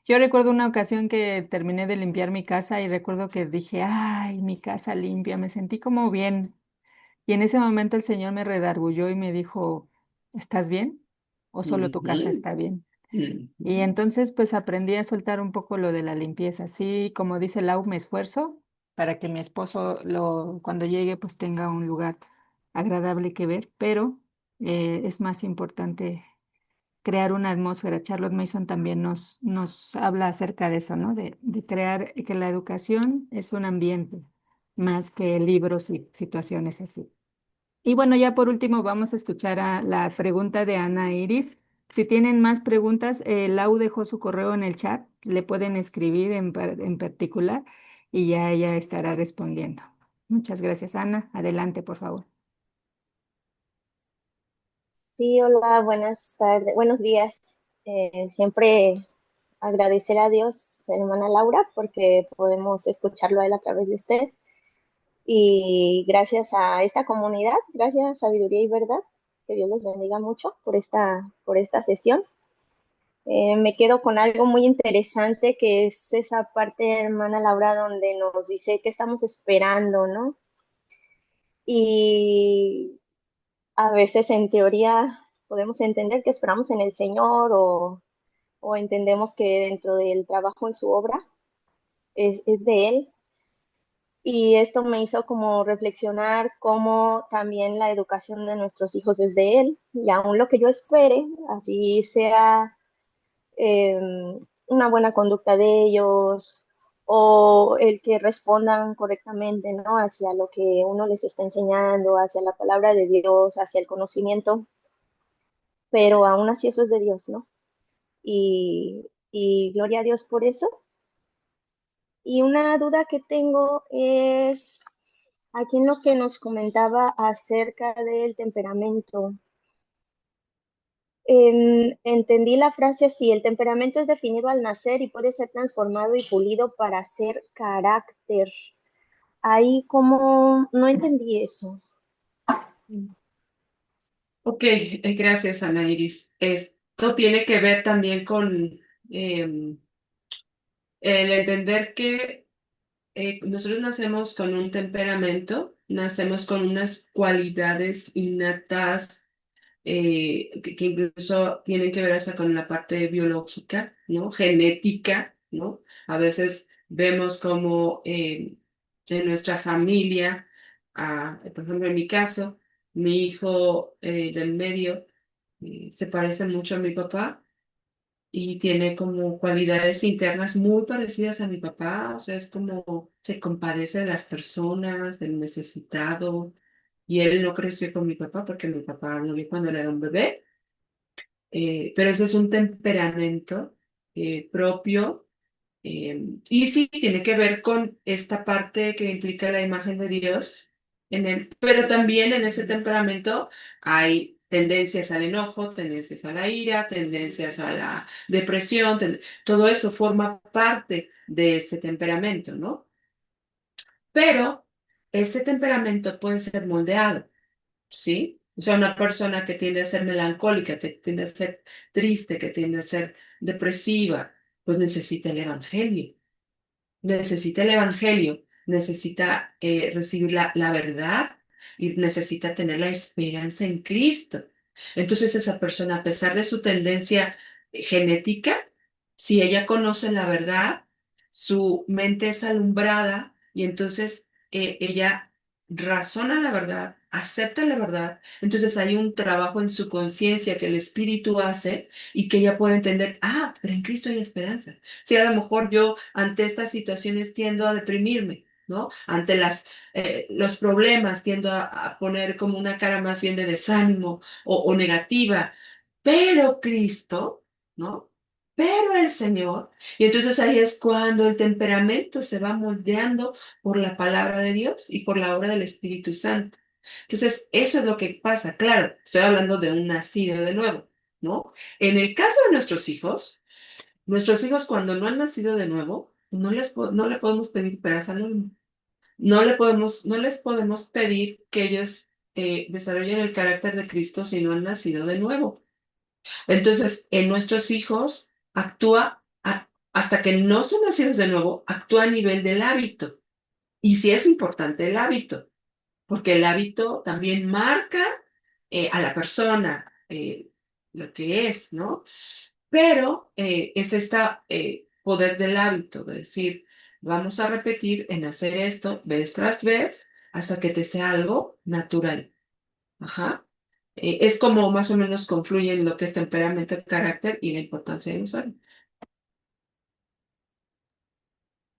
Yo recuerdo una ocasión que terminé de limpiar mi casa y recuerdo que dije, ay, mi casa limpia, me sentí como bien. Y en ese momento el Señor me redargulló y me dijo, ¿estás bien? ¿O solo tu casa Ujú, está bien? Y ujú. entonces pues aprendí a soltar un poco lo de la limpieza. Sí, como dice Lau, me esfuerzo para que mi esposo cuando llegue pues tenga un lugar agradable que ver, pero es más importante crear una atmósfera. Charlotte Mason también nos habla acerca de eso, ¿no? De crear que la educación es un ambiente más que libros y situaciones así. Y bueno, ya por último vamos a escuchar a la pregunta de Ana Iris. Si tienen más preguntas, Lau dejó su correo en el chat, le pueden escribir en particular y ya ella estará respondiendo. Muchas gracias, Ana. Adelante, por favor. Sí, hola, buenas tardes, buenos días. Siempre agradecer a Dios, hermana Laura, porque podemos escucharlo a él a través de usted. Y gracias a esta comunidad, gracias Sabiduría y Verdad, que Dios los bendiga mucho por esta sesión. Me quedo con algo muy interesante que es esa parte, hermana Laura, donde nos dice que estamos esperando, ¿no? Y a veces en teoría podemos entender que esperamos en el Señor o entendemos que dentro del trabajo en su obra es de Él. Y esto me hizo como reflexionar cómo también la educación de nuestros hijos es de Él. Y aún lo que yo espere, así sea eh, una buena conducta de ellos o el que respondan correctamente, ¿no? Hacia lo que uno les está enseñando, hacia la palabra de Dios, hacia el conocimiento, pero aún así eso es de Dios, ¿no? Y gloria a Dios por eso. Y una duda que tengo es aquí en lo que nos comentaba acerca del temperamento. Entendí la frase así: el temperamento es definido al nacer y puede ser transformado y pulido para ser carácter. Ahí como no entendí eso. Ok, gracias, Ana Iris. Esto tiene que ver también con em, el entender que nosotros nacemos con un temperamento, nacemos con unas cualidades innatas que incluso tienen que ver hasta con la parte biológica, ¿no? Genética, ¿no? A veces vemos como en nuestra familia, por ejemplo, en mi caso, mi hijo del medio se parece mucho a mi papá y tiene como cualidades internas muy parecidas a mi papá, o sea, es como se compadece de las personas, del necesitado, y él no creció con mi papá porque mi papá lo vi cuando él era un bebé, pero ese es un temperamento propio. Y sí, tiene que ver con esta parte que implica la imagen de Dios en él, pero también en ese temperamento hay tendencias al enojo, tendencias a la ira, tendencias a la depresión, todo eso forma parte de ese temperamento, ¿no? Pero ese temperamento puede ser moldeado. ¿Sí? O sea, una persona que tiende a ser melancólica, que tiende a ser triste, que tiende a ser depresiva, pues necesita el evangelio, necesita recibir la verdad y necesita tener la esperanza en Cristo. Entonces esa persona, a pesar de su tendencia genética, si ella conoce la verdad, su mente es alumbrada y entonces ella razona la verdad, acepta la verdad. Entonces hay un trabajo en su conciencia que el Espíritu hace y que ella puede entender, pero en Cristo hay esperanza. Si a lo mejor yo ante estas situaciones tiendo a deprimirme, ¿no? Ante los problemas tiendo a poner como una cara más bien de desánimo o negativa, pero Cristo, ¿no? Pero el Señor, y entonces ahí es cuando el temperamento se va moldeando por la palabra de Dios y por la obra del Espíritu Santo. Entonces, eso es lo que pasa. Claro, estoy hablando de un nacido de nuevo, ¿no? En el caso de nuestros hijos cuando no han nacido de nuevo, no le podemos pedir peras al olmo. No les podemos pedir que ellos desarrollen el carácter de Cristo si no han nacido de nuevo. Entonces, en nuestros hijos hasta que no son nacidos de nuevo, actúa a nivel del hábito. Y sí es importante el hábito, porque el hábito también marca a la persona lo que es, ¿no? Pero es este poder del hábito, de decir, vamos a repetir en hacer esto vez tras vez hasta que te sea algo natural. Ajá. Es como más o menos confluyen lo que es temperamento, carácter y la importancia de los hábitos.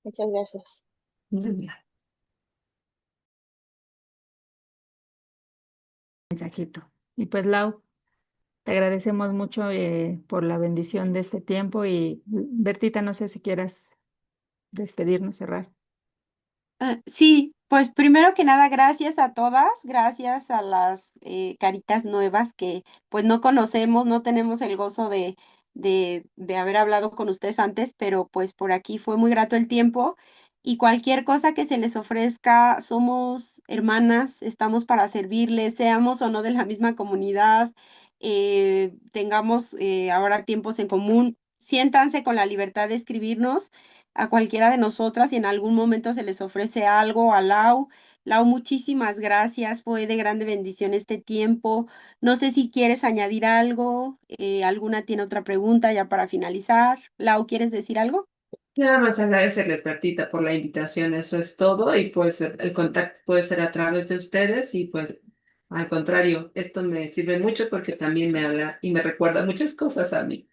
Muchas gracias. Mira, Mensajito. Y pues, Lau, te agradecemos mucho por la bendición de este tiempo y Bertita, no sé si quieras despedirnos, cerrar. Sí, pues primero que nada, gracias a todas, gracias a las caritas nuevas que pues no conocemos, no tenemos el gozo de haber hablado con ustedes antes, pero pues por aquí fue muy grato el tiempo y cualquier cosa que se les ofrezca, somos hermanas, estamos para servirles, seamos o no de la misma comunidad, tengamos ahora tiempos en común, siéntanse con la libertad de escribirnos a cualquiera de nosotras si en algún momento se les ofrece algo a Lau. Lau, muchísimas gracias, fue de grande bendición este tiempo. No sé si quieres añadir algo, alguna tiene otra pregunta ya para finalizar. Lau, ¿quieres decir algo? nada más agradecerles, Bertita, por la invitación, eso es todo, y pues el contacto puede ser a través de ustedes, y pues al contrario, esto me sirve mucho porque también me habla y me recuerda muchas cosas a mí.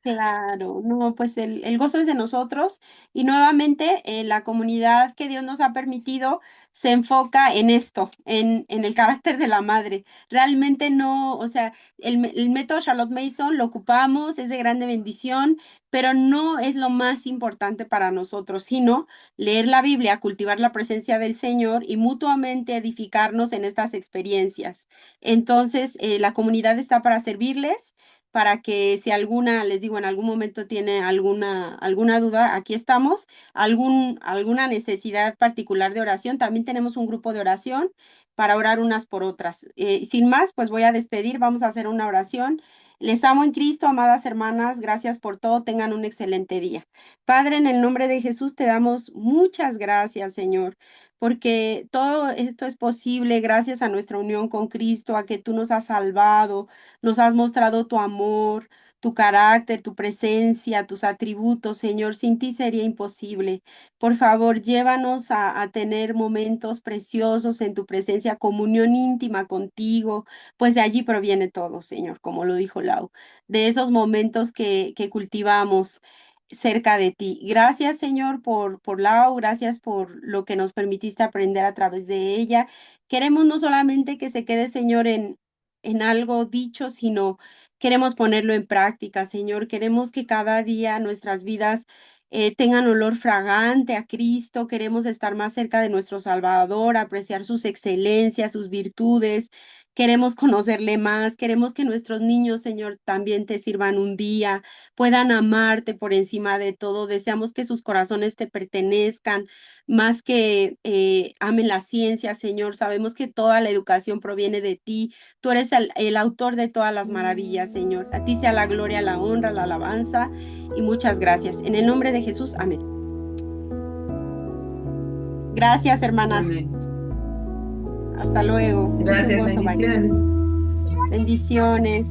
Claro, no, pues el gozo es de nosotros y nuevamente la comunidad que Dios nos ha permitido se enfoca en esto, en el carácter de la madre. Realmente no, o sea, el método Charlotte Mason lo ocupamos, es de grande bendición, pero no es lo más importante para nosotros, sino leer la Biblia, cultivar la presencia del Señor y mutuamente edificarnos en estas experiencias. Entonces, la comunidad está para servirles, para que si alguna, les digo, en algún momento tiene alguna duda, aquí estamos. Alguna necesidad particular de oración, también tenemos un grupo de oración para orar unas por otras. Sin más, pues voy a despedir, vamos a hacer una oración. Les amo en Cristo, amadas hermanas, gracias por todo, tengan un excelente día. Padre, en el nombre de Jesús te damos muchas gracias, Señor, porque todo esto es posible gracias a nuestra unión con Cristo, a que tú nos has salvado, nos has mostrado tu amor, tu carácter, tu presencia, tus atributos, Señor. Sin ti sería imposible. Por favor, llévanos a tener momentos preciosos en tu presencia, comunión íntima contigo, pues de allí proviene todo, Señor, como lo dijo Lau, de esos momentos que cultivamos cerca de ti. Gracias, Señor, por Lau, gracias por lo que nos permitiste aprender a través de ella. Queremos no solamente que se quede, Señor, en algo dicho, sino queremos ponerlo en práctica, Señor. Queremos que cada día nuestras vidas tengan olor fragante a Cristo. Queremos estar más cerca de nuestro Salvador, apreciar sus excelencias, sus virtudes. Queremos conocerle más. Queremos que nuestros niños, Señor, también te sirvan un día, puedan amarte por encima de todo. Deseamos que sus corazones te pertenezcan, más que amen la ciencia, Señor. Sabemos que toda la educación proviene de ti. Tú eres el autor de todas las maravillas, Señor. A ti sea la gloria, la honra, la alabanza y muchas gracias. En el nombre de Jesús, amén. Gracias, hermanas. Amén. Hasta luego. Gracias, Es un gozo, bye. bendiciones. Bendiciones.